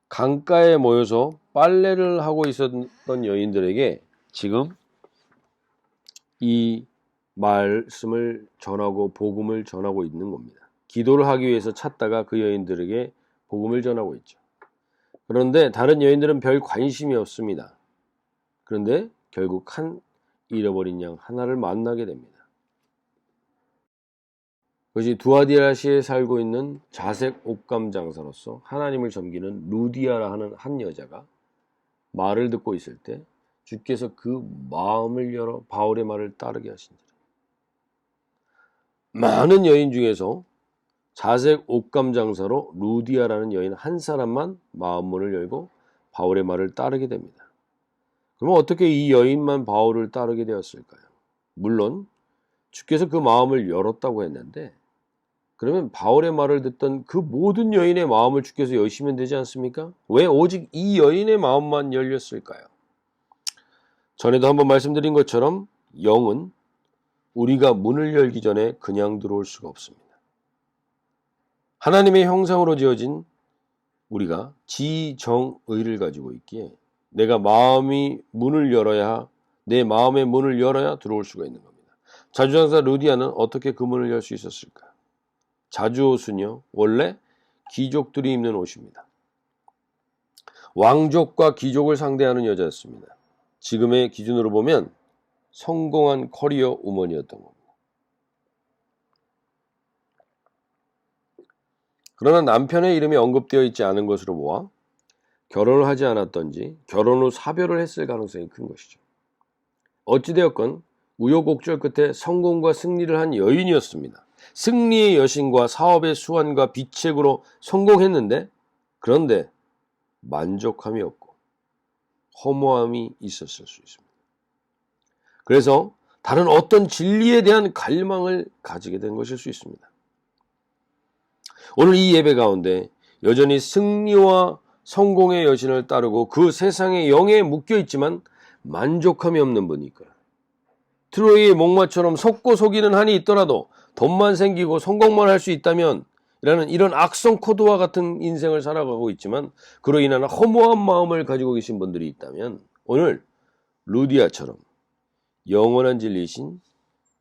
강가에 모여서 빨래를 하고 있었던 여인들에게 지금 이 말씀을 전하고 복음을 전하고 있는 겁니다. 기도를 하기 위해서 찾다가 그 여인들에게 복음을 전하고 있죠. 그런데 다른 여인들은 별 관심이 없습니다. 그런데 결국 잃어버린 양 하나를 만나게 됩니다. 그것이 두아디라시에 살고 있는 자색 옷감 장사로서 하나님을 섬기는 루디아라 하는 한 여자가 말을 듣고 있을 때 주께서 그 마음을 열어 바울의 말을 따르게 하신지라. 많은 여인 중에서 자색 옷감 장사로 루디아라는 여인 한 사람만 마음문을 열고 바울의 말을 따르게 됩니다. 그러면 어떻게 이 여인만 바울을 따르게 되었을까요? 물론 주께서 그 마음을 열었다고 했는데, 그러면 바울의 말을 듣던 그 모든 여인의 마음을 주께서 여시면 되지 않습니까? 왜 오직 이 여인의 마음만 열렸을까요? 전에도 한번 말씀드린 것처럼 영은 우리가 문을 열기 전에 그냥 들어올 수가 없습니다. 하나님의 형상으로 지어진 우리가 지정의를 가지고 있기에 내가 내 마음의 문을 열어야 들어올 수가 있는 겁니다. 자주장사 루디아는 어떻게 그 문을 열 수 있었을까? 자주옷은요, 원래 귀족들이 입는 옷입니다. 왕족과 귀족을 상대하는 여자였습니다. 지금의 기준으로 보면 성공한 커리어 우먼이었던 겁니다. 그러나 남편의 이름이 언급되어 있지 않은 것으로 보아 결혼을 하지 않았던지 결혼 후 사별을 했을 가능성이 큰 것이죠. 어찌되었건 우여곡절 끝에 성공과 승리를 한 여인이었습니다. 승리의 여신과 사업의 수완과 비책으로 성공했는데, 그런데 만족함이 없고 허무함이 있었을 수 있습니다. 그래서 다른 어떤 진리에 대한 갈망을 가지게 된 것일 수 있습니다. 오늘 이 예배 가운데 여전히 승리와 성공의 여신을 따르고 그 세상의 영에 묶여 있지만 만족함이 없는 분이니까. 트로이의 목마처럼 속고 속이는 한이 있더라도 돈만 생기고 성공만 할 수 있다면 라는 이런 악성 코드와 같은 인생을 살아가고 있지만 그로 인한 허무한 마음을 가지고 계신 분들이 있다면 오늘 루디아처럼 영원한 진리이신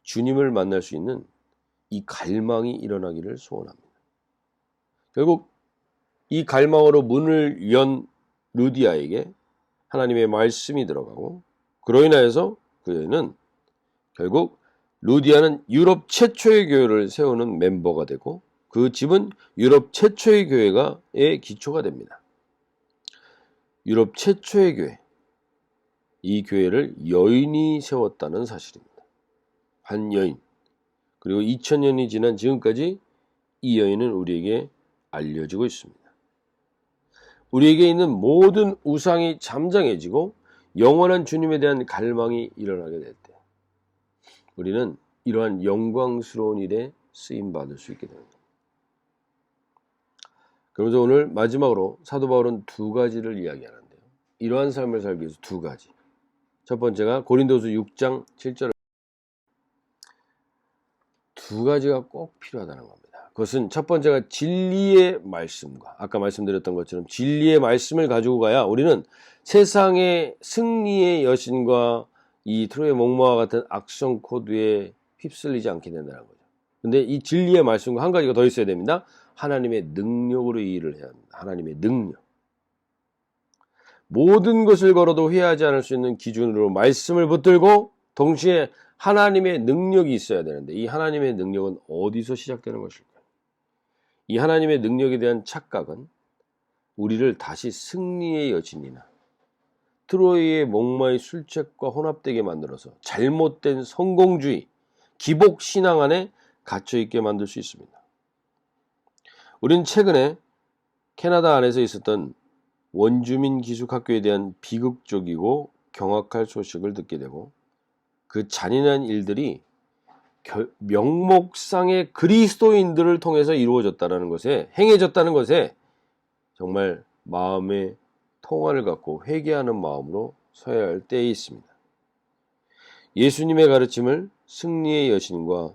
주님을 만날 수 있는 이 갈망이 일어나기를 소원합니다. 결국 이 갈망으로 문을 연 루디아에게 하나님의 말씀이 들어가고 그로 인하여서 그 여인은 결국 루디아는 유럽 최초의 교회를 세우는 멤버가 되고 그 집은 유럽 최초의 교회의 기초가 됩니다. 유럽 최초의 교회, 이 교회를 여인이 세웠다는 사실입니다. 한 여인. 그리고 2000년이 지난 지금까지 이 여인은 우리에게 알려지고 있습니다. 우리에게 있는 모든 우상이 잠잠해지고 영원한 주님에 대한 갈망이 일어나게 될 때 우리는 이러한 영광스러운 일에 쓰임받을 수 있게 됩니다. 그러면서 오늘 마지막으로 사도 바울은 두 가지를 이야기하는데요. 이러한 삶을 살기 위해서 두 가지. 첫 번째가 고린도서 6장 7절 두 가지가 꼭 필요하다는 겁니다. 그것은 첫 번째가 진리의 말씀과 아까 말씀드렸던 것처럼 진리의 말씀을 가지고 가야 우리는 세상의 승리의 여신과 이 트로이의 목마와 같은 악성 코드에 휩쓸리지 않게 된다는 거죠. 근데 이 진리의 말씀과 한 가지가 더 있어야 됩니다. 하나님의 능력으로 이 일을 해야 합니다. 하나님의 능력. 모든 것을 걸어도 회하지 않을 수 있는 기준으로 말씀을 붙들고 동시에 하나님의 능력이 있어야 되는데 이 하나님의 능력은 어디서 시작되는 것일까요? 이 하나님의 능력에 대한 착각은 우리를 다시 승리의 여신이나 트로이의 목마의 술책과 혼합되게 만들어서 잘못된 성공주의, 기복 신앙 안에 갇혀있게 만들 수 있습니다. 우리는 최근에 캐나다 안에서 있었던 원주민 기숙학교에 대한 비극적이고 경악할 소식을 듣게 되고 그 잔인한 일들이 명목상의 그리스도인들을 통해서 이루어졌다는 것에 행해졌다는 것에 정말 마음의 통화를 갖고 회개하는 마음으로 서야 할 때에 있습니다. 예수님의 가르침을 승리의 여신과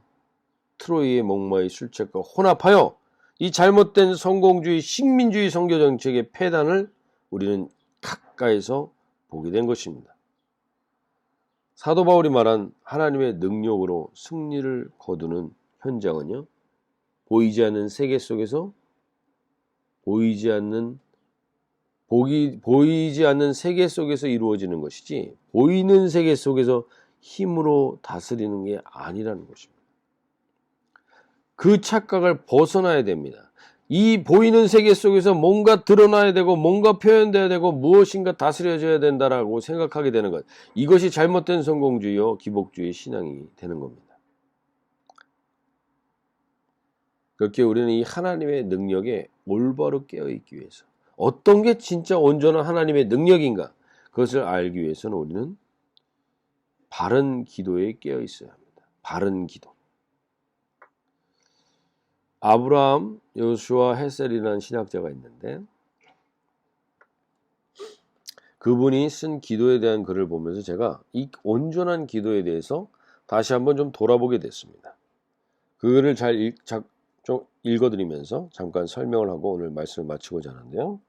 트로이의 목마의 술책과 혼합하여 이 잘못된 성공주의 식민주의 선교 정책의 폐단을 우리는 가까이서 보게 된 것입니다. 사도 바울이 말한 하나님의 능력으로 승리를 거두는 현장은요, 보이지 않는 세계 속에서 보이지 않는 세계 속에서 이루어지는 것이지 보이는 세계 속에서 힘으로 다스리는 게 아니라는 것입니다. 그 착각을 벗어나야 됩니다. 이 보이는 세계 속에서 뭔가 드러나야 되고 뭔가 표현돼야 되고 무엇인가 다스려져야 된다라고 생각하게 되는 것. 이것이 잘못된 성공주의요 기복주의 신앙이 되는 겁니다. 그렇게 우리는 이 하나님의 능력에 올바로 깨어있기 위해서 어떤 게 진짜 온전한 하나님의 능력인가 그것을 알기 위해서는 우리는 바른 기도에 깨어있어야 합니다. 바른 기도. 아브라함, 요슈아, 헤셀이라는 신학자가 있는데 그분이 쓴 기도에 대한 글을 보면서 제가 이 온전한 기도에 대해서 다시 한번 좀 돌아보게 됐습니다. 그 글을 좀 읽어드리면서 잠깐 설명을 하고 오늘 말씀을 마치고자 하는데요.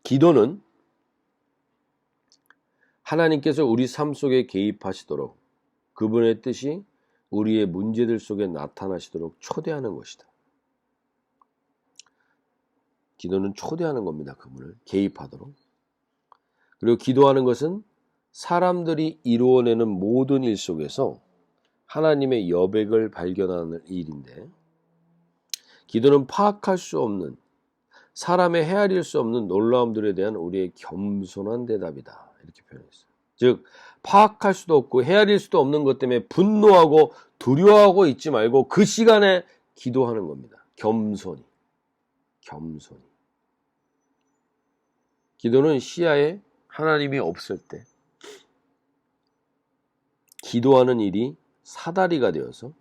기도는 하나님께서 우리 삶 속에 개입하시도록 그분의 뜻이 우리의 문제들 속에 나타나시도록 초대하는 것이다. 기도는 초대하는 겁니다. 그분을 개입하도록. 그리고 기도하는 것은 사람들이 이루어내는 모든 일 속에서 하나님의 여백을 발견하는 일인데 기도는 파악할 수 없는 사람의 헤아릴 수 없는 놀라움들에 대한 우리의 겸손한 대답이다. 이렇게 표현했어요. 즉 파악할 수도 없고 헤아릴 수도 없는 것 때문에 분노하고 두려워하고 있지 말고 그 시간에 기도하는 겁니다. 겸손히. 기도는 시야에 하나님이 없을 때 기도하는 일이 사다리가 되어서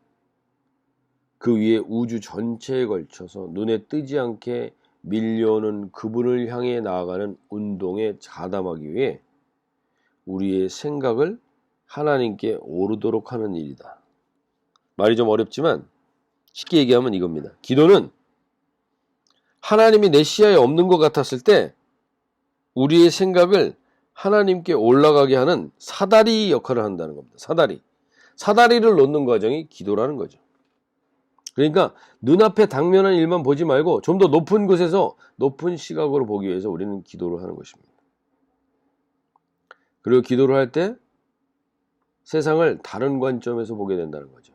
그 위에 우주 전체에 걸쳐서 눈에 뜨지 않게 밀려오는 그분을 향해 나아가는 운동에 가담하기 위해 우리의 생각을 하나님께 오르도록 하는 일이다. 말이 좀 어렵지만 쉽게 얘기하면 이겁니다. 기도는 하나님이 내 시야에 없는 것 같았을 때 우리의 생각을 하나님께 올라가게 하는 사다리 역할을 한다는 겁니다. 사다리를 놓는 과정이 기도라는 거죠. 그러니까 눈앞에 당면한 일만 보지 말고 좀 더 높은 곳에서 높은 시각으로 보기 위해서 우리는 기도를 하는 것입니다. 그리고 기도를 할 때 세상을 다른 관점에서 보게 된다는 거죠.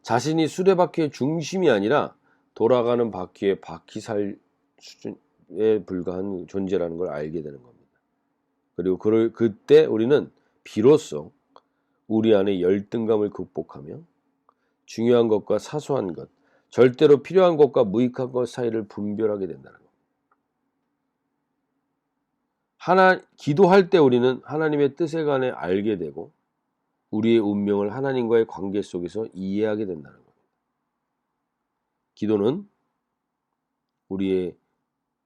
자신이 수레바퀴의 중심이 아니라 돌아가는 바퀴의 바퀴살 수준에 불과한 존재라는 걸 알게 되는 겁니다. 그리고 그때 우리는 비로소 우리 안의 열등감을 극복하며 중요한 것과 사소한 것, 절대로 필요한 것과 무익한 것 사이를 분별하게 된다는 겁니다. 기도할 때 우리는 하나님의 뜻에 관해 알게 되고 우리의 운명을 하나님과의 관계 속에서 이해하게 된다는 겁니다. 기도는 우리의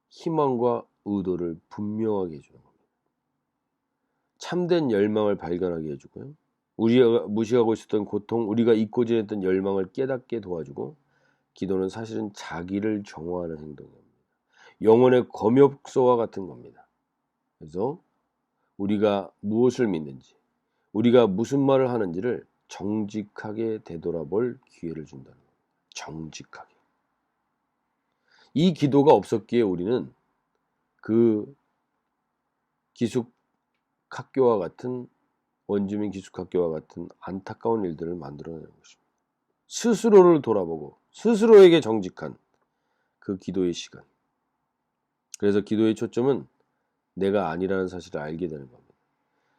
희망과 의도를 분명하게 해주는 겁니다. 참된 열망을 발견하게 해주고요. 우리가 무시하고 있었던 고통, 우리가 잊고 지냈던 열망을 깨닫게 도와주고, 기도는 사실은 자기를 정화하는 행동입니다. 영혼의 검역소와 같은 겁니다. 그래서 우리가 무엇을 믿는지, 우리가 무슨 말을 하는지를 정직하게 되돌아볼 기회를 준다는 겁니다. 정직하게. 이 기도가 없었기에 우리는 그 기숙학교와 같은 원주민 기숙학교와 같은 안타까운 일들을 만들어내는 것입니다. 스스로를 돌아보고 스스로에게 정직한 그 기도의 시간. 그래서 기도의 초점은 내가 아니라는 사실을 알게 되는 겁니다.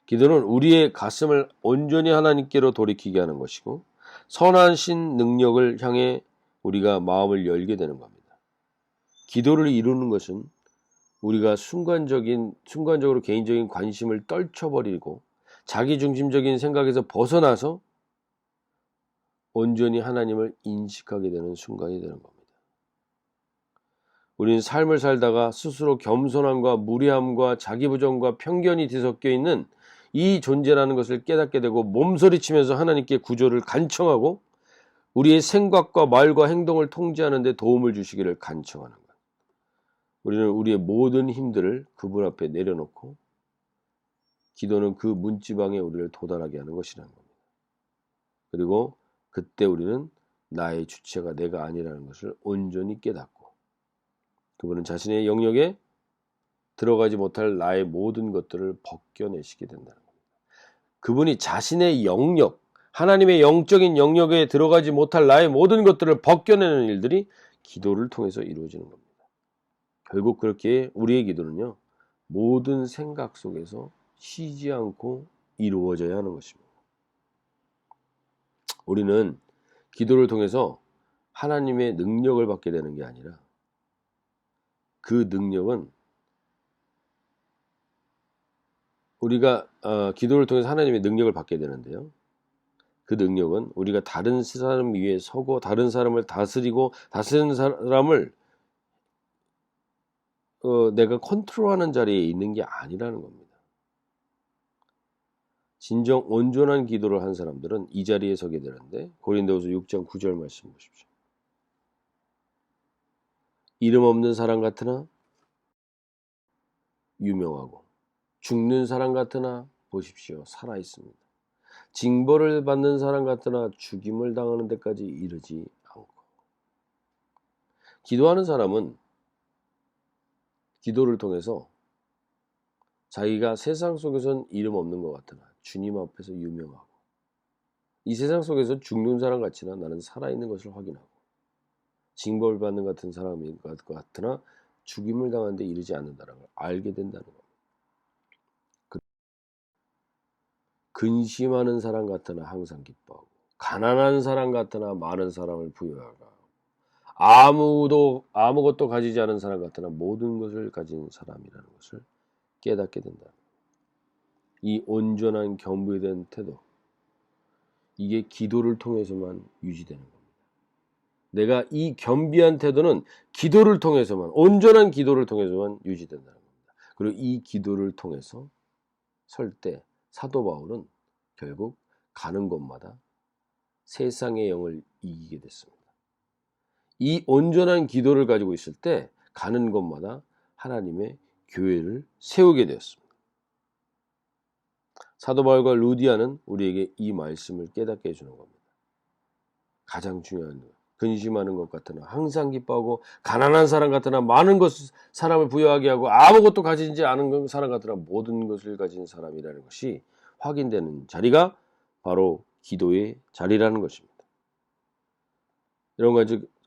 기도는 우리의 가슴을 온전히 하나님께로 돌이키게 하는 것이고 선한 신 능력을 향해 우리가 마음을 열게 되는 겁니다. 기도를 이루는 것은 우리가 순간적으로 개인적인 관심을 떨쳐버리고 자기중심적인 생각에서 벗어나서 온전히 하나님을 인식하게 되는 순간이 되는 겁니다. 우리는 삶을 살다가 스스로 겸손함과 무례함과 자기부정과 편견이 뒤섞여 있는 이 존재라는 것을 깨닫게 되고 몸소리치면서 하나님께 구조를 간청하고 우리의 생각과 말과 행동을 통제하는 데 도움을 주시기를 간청하는 것. 우리는 우리의 모든 힘들을 그분 앞에 내려놓고 기도는 그 문지방에 우리를 도달하게 하는 것이라는 겁니다. 그리고 그때 우리는 나의 주체가 내가 아니라는 것을 온전히 깨닫고 그분은 자신의 영역에 들어가지 못할 나의 모든 것들을 벗겨내시게 된다는 겁니다. 그분이 자신의 영역, 하나님의 영적인 영역에 들어가지 못할 나의 모든 것들을 벗겨내는 일들이 기도를 통해서 이루어지는 겁니다. 결국 그렇게 우리의 기도는요, 모든 생각 속에서 쉬지 않고 이루어져야 하는 것입니다. 우리는 기도를 통해서 하나님의 능력을 받게 되는 게 아니라 그 능력은 우리가 기도를 통해서 하나님의 능력을 받게 되는데요. 그 능력은 우리가 다른 사람 위에 서고 다른 사람을 다스리고 다스리는 사람을 내가 컨트롤하는 자리에 있는 게 아니라는 겁니다. 진정 온전한 기도를 한 사람들은 이 자리에 서게 되는데 고린도후서 6장 9절 말씀 보십시오. 이름 없는 사람 같으나 유명하고 죽는 사람 같으나 보십시오. 살아 있습니다. 징벌을 받는 사람 같으나 죽임을 당하는 데까지 이르지 않고. 기도하는 사람은 기도를 통해서 자기가 세상 속에선 이름 없는 것 같으나 주님 앞에서 유명하고 이 세상 속에서 죽는 사람 같지나 나는 살아있는 것을 확인하고 징벌을 받는 같은 사람인 것 같으나 죽임을 당하는 데 이르지 않는다는 걸 알게 된다는 겁니다. 근심하는 사람 같으나 항상 기뻐하고 가난한 사람 같으나 많은 사람을 부여하고 아무것도 가지지 않은 사람 같으나 모든 것을 가진 사람이라는 것을 깨닫게 된다. 이 온전한 겸비된 태도, 이게 기도를 통해서만 유지되는 겁니다. 내가 이 겸비한 태도는 기도를 통해서만, 온전한 기도를 통해서만 유지된다는 겁니다. 그리고 이 기도를 통해서 설 때 사도 바울은 결국 가는 곳마다 세상의 영을 이기게 됐습니다. 이 온전한 기도를 가지고 있을 때 가는 곳마다 하나님의 교회를 세우게 되었습니다. 사도 바울과 루디아는 우리에게 이 말씀을 깨닫게 해주는 겁니다. 가장 중요한 것, 근심하는 것 같으나 항상 기뻐하고, 가난한 사람 같으나 많은 것 사람을 부여하게 하고, 아무것도 가지지 않은 사람 같으나 모든 것을 가진 사람이라는 것이 확인되는 자리가 바로 기도의 자리라는 것입니다. 이런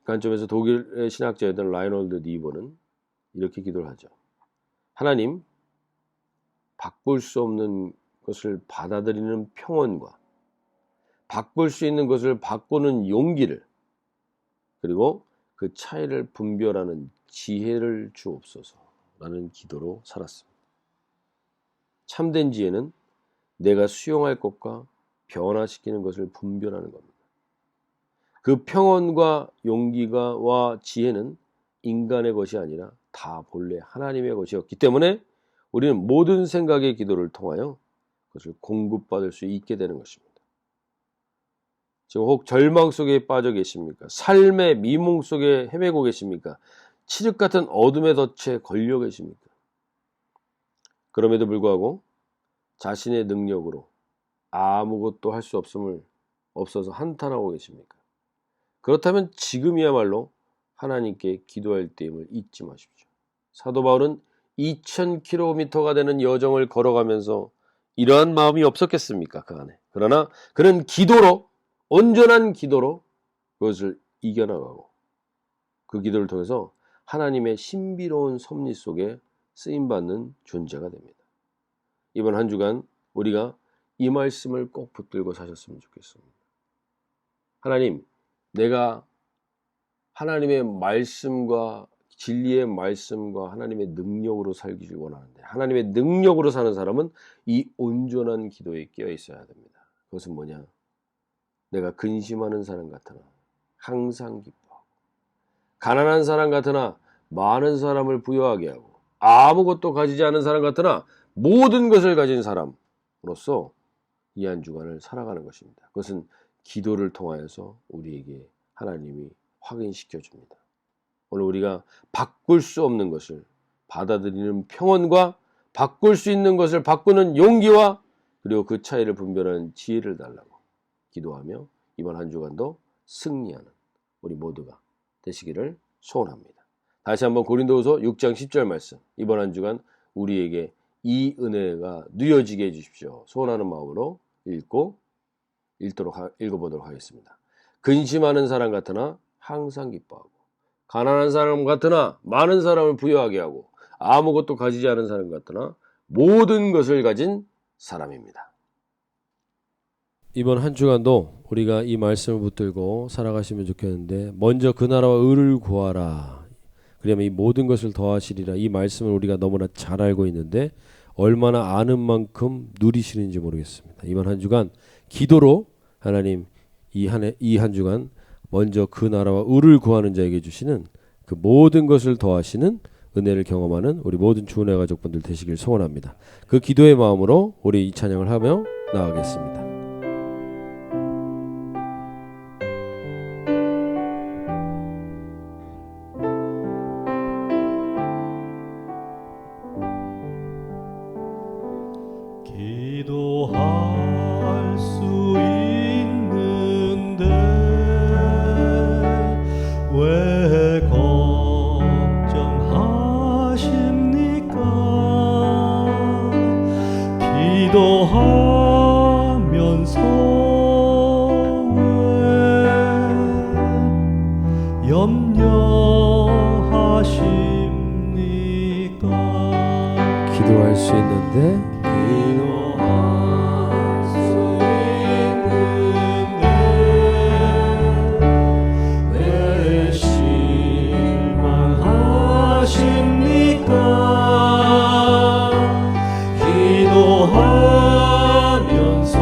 관점에서 독일의 신학자였던 라이놀드 니버는 이렇게 기도를 하죠. 하나님, 바꿀 수 없는 것을 받아들이는 평온과 바꿀 수 있는 것을 바꾸는 용기를, 그리고 그 차이를 분별하는 지혜를 주옵소서라는 기도로 살았습니다. 참된 지혜는 내가 수용할 것과 변화시키는 것을 분별하는 겁니다. 그 평온과 용기와 지혜는 인간의 것이 아니라 다 본래 하나님의 것이었기 때문에 우리는 모든 생각의 기도를 통하여 그것을 공급받을 수 있게 되는 것입니다. 지금 혹 절망 속에 빠져 계십니까? 삶의 미몽 속에 헤매고 계십니까? 칠흑 같은 어둠의 덫에 걸려 계십니까? 그럼에도 불구하고 자신의 능력으로 아무것도 할 수 없어서 한탄하고 계십니까? 그렇다면 지금이야말로 하나님께 기도할 때임을 잊지 마십시오. 사도 바울은 2000km가 되는 여정을 걸어가면서 이러한 마음이 없었겠습니까? 그 안에. 그러나 그는 기도로, 온전한 기도로 그것을 이겨나가고 그 기도를 통해서 하나님의 신비로운 섭리 속에 쓰임받는 존재가 됩니다. 이번 한 주간 우리가 이 말씀을 꼭 붙들고 사셨으면 좋겠습니다. 하나님, 내가 하나님의 말씀과 진리의 말씀과 하나님의 능력으로 살기를 원하는데, 하나님의 능력으로 사는 사람은 이 온전한 기도에 끼어 있어야 됩니다. 그것은 뭐냐? 내가 근심하는 사람 같으나 항상 기뻐하고, 가난한 사람 같으나 많은 사람을 부여하게 하고, 아무것도 가지지 않은 사람 같으나 모든 것을 가진 사람으로서 이 한 주간을 살아가는 것입니다. 그것은 기도를 통하여서 우리에게 하나님이 확인시켜 줍니다. 오늘 우리가 바꿀 수 없는 것을 받아들이는 평온과 바꿀 수 있는 것을 바꾸는 용기와 그리고 그 차이를 분별하는 지혜를 달라고 기도하며 이번 한 주간도 승리하는 우리 모두가 되시기를 소원합니다. 다시 한번 고린도후서 6장 10절 말씀, 이번 한 주간 우리에게 이 은혜가 누여지게 해주십시오. 소원하는 마음으로 읽어보도록 하겠습니다. 근심하는 사람 같으나 항상 기뻐하고, 가난한 사람 같으나 많은 사람을 부여하게 하고, 아무것도 가지지 않은 사람 같으나 모든 것을 가진 사람입니다. 이번 한 주간도 우리가 이 말씀을 붙들고 살아가시면 좋겠는데, 먼저 그 나라와 의를 구하라, 그러면 이 모든 것을 더하시리라. 이 말씀을 우리가 너무나 잘 알고 있는데 얼마나 아는 만큼 누리시는지 모르겠습니다. 이번 한 주간 기도로 하나님 이 한 주간 먼저 그 나라와 의를 구하는 자에게 주시는 그 모든 것을 더하시는 은혜를 경험하는 우리 모든 주은혜 가족분들 되시길 소원합니다. 그 기도의 마음으로 우리 이 찬양을 하며 나아가겠습니다. 기도할 수 있는데 왜 걱정하십니까? 기도하면서 왜 염려하십니까? 기도할 수 있는데 기도하면서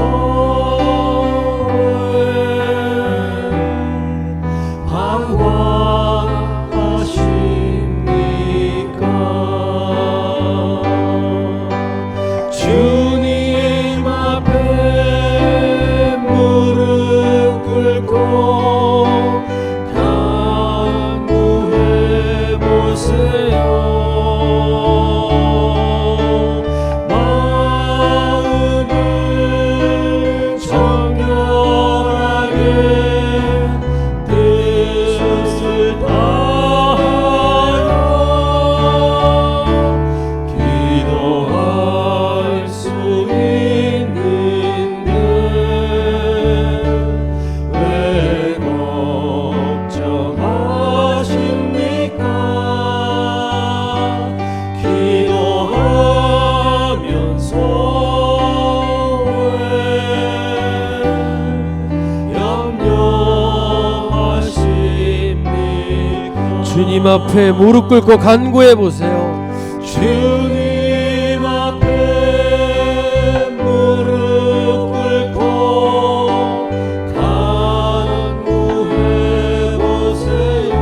주님 앞에 무릎 꿇고 간구해 보세요. 주님 앞에 무릎 꿇고 간구해 보세요.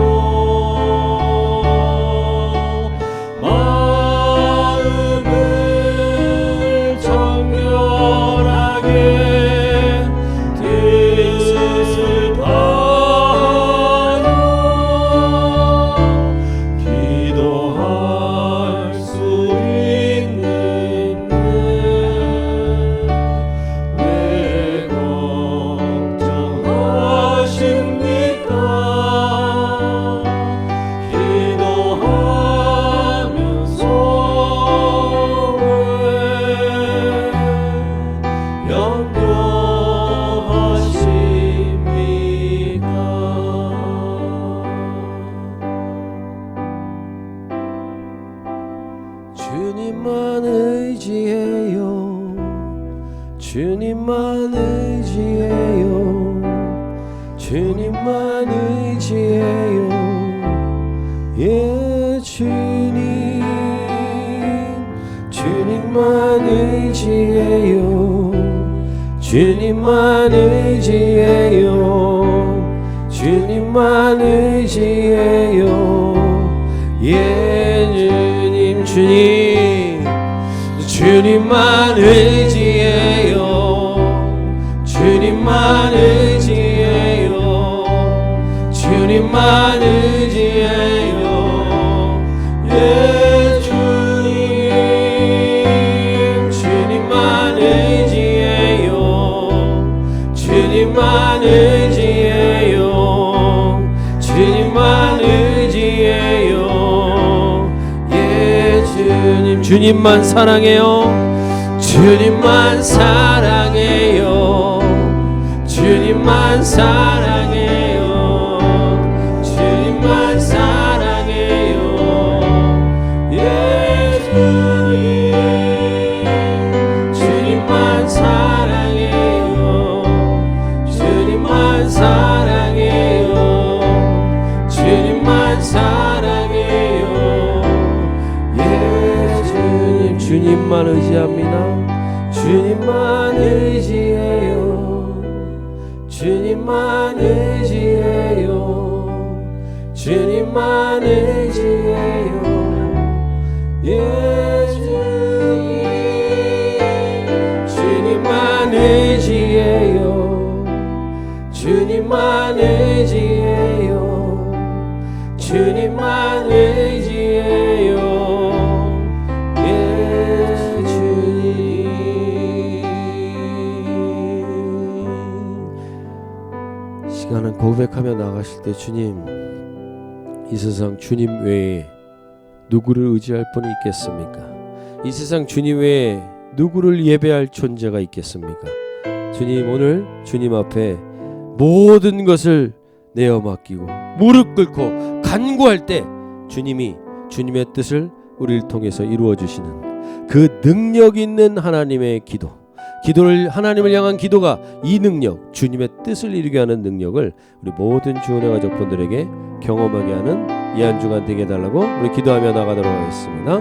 마음을 정결하게 뜻을 다하여 기도할 수 있는데 왜 걱정하십니까? 기도하면서 왜 염려하십니까? 주님만 의지해요. 주님만 의지해요. 주님만 의지해요. 예, 주님. 주님만 의지해요. 주님만 의지해요. 주님만 의지해요. 예, 주님. 주님만 의지해요. 주님만 의지해요. 주님만 의지해요. 예, 주님. 주님만 의지해요. 주님만 의지해요. 주님만 의지해요. 예, 주님. 주님만 사랑해요. 주님만 사랑해요. 주님만 사랑해요. 주님만 사랑해요. 예, 주님. 주님만 사랑해요. 주님만 사랑해요. 주님만 사랑해요. 예, 주님. 주님만 의지합니다. 주님만 의지해요. 주님만 의지해요. 주님만 의지해요. 예, 주님. 주님만 의지해요. 주님만 의지해요. 주님만 의지해요. 예, 주님. 시간은 고백하며 나가실 때 주님, 이 세상 주님 외에 누구를 의지할 분이 있겠습니까? 이 세상 주님 외에 누구를 예배할 존재가 있겠습니까? 주님, 오늘 주님 앞에 모든 것을 내어 맡기고 무릎 꿇고 간구할 때 주님이 주님의 뜻을 우리를 통해서 이루어 주시는 그 능력 있는 하나님의 기도를 하나님을 향한 기도가, 이 능력, 주님의 뜻을 이루게 하는 능력을 우리 모든 주은혜 가족분들에게 경험하게 하는 이 한 주간 되게 해달라고 우리 기도하며 나가도록 하겠습니다.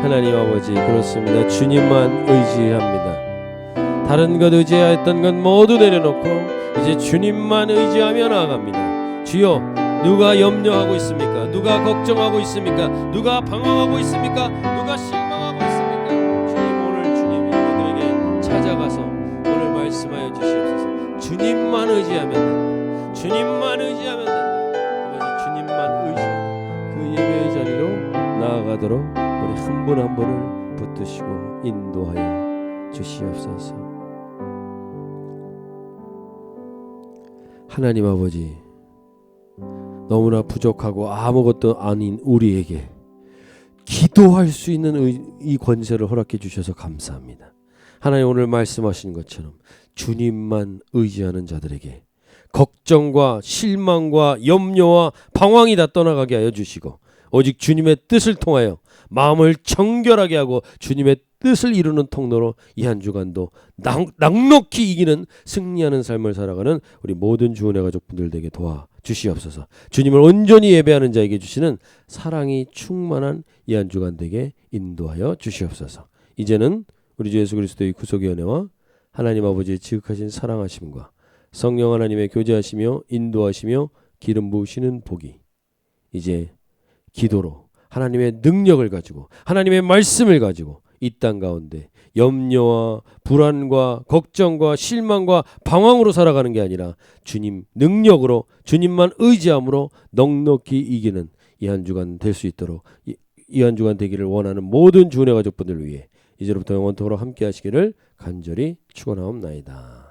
하나님 아버지, 그렇습니다. 주님만 의지합니다. 다른 것 의지하였던 것 모두 내려놓고 이제 주님만 의지하며 나아갑니다. 주여, 누가 염려하고 있습니까? 누가 걱정하고 있습니까? 누가 방황하고 있습니까? 누가 실망하고 있습니까? 주님, 오늘 주님이 그들에게 찾아가서 오늘 말씀하여 주시옵소서. 주님만 의지하면 된다. 주님만 의지하면 된다. 아버지, 주님만 의지하는 그 예배의 자리로 나아가도록 우리 한 분 한 분을 붙드시고 인도하여 주시옵소서. 하나님 아버지, 너무나 부족하고 아무것도 아닌 우리에게 기도할 수 있는 이 권세를 허락해 주셔서 감사합니다. 하나님, 오늘 말씀하신 것처럼 주님만 의지하는 자들에게 걱정과 실망과 염려와 방황이 다 떠나가게 하여 주시고 오직 주님의 뜻을 통하여 마음을 정결하게 하고 주님의 뜻을 이루는 통로로 이 한 주간도 넉넉히 이기는 승리하는 삶을 살아가는 우리 모든 주은혜 가족분들 되게 도와 주시옵소서. 주님을 온전히 예배하는 자에게 주시는 사랑이 충만한 이 한 주간 되게 인도하여 주시옵소서. 이제는 우리 주 예수 그리스도의 구속의 은혜와 하나님 아버지의 지극하신 사랑하심과 성령 하나님의 교제하시며 인도하시며 기름 부으시는 복이 이제 기도로 하나님의 능력을 가지고 하나님의 말씀을 가지고 이 땅 가운데 염려와 불안과 걱정과 실망과 방황으로 살아가는 게 아니라 주님 능력으로 주님만 의지함으로 넉넉히 이기는 이 한 주간 될 수 있도록 이 한 주간 되기를 원하는 모든 주은혜 가족분들 위해 이제로부터 영원토록 함께 하시기를 간절히 축원하옵나이다.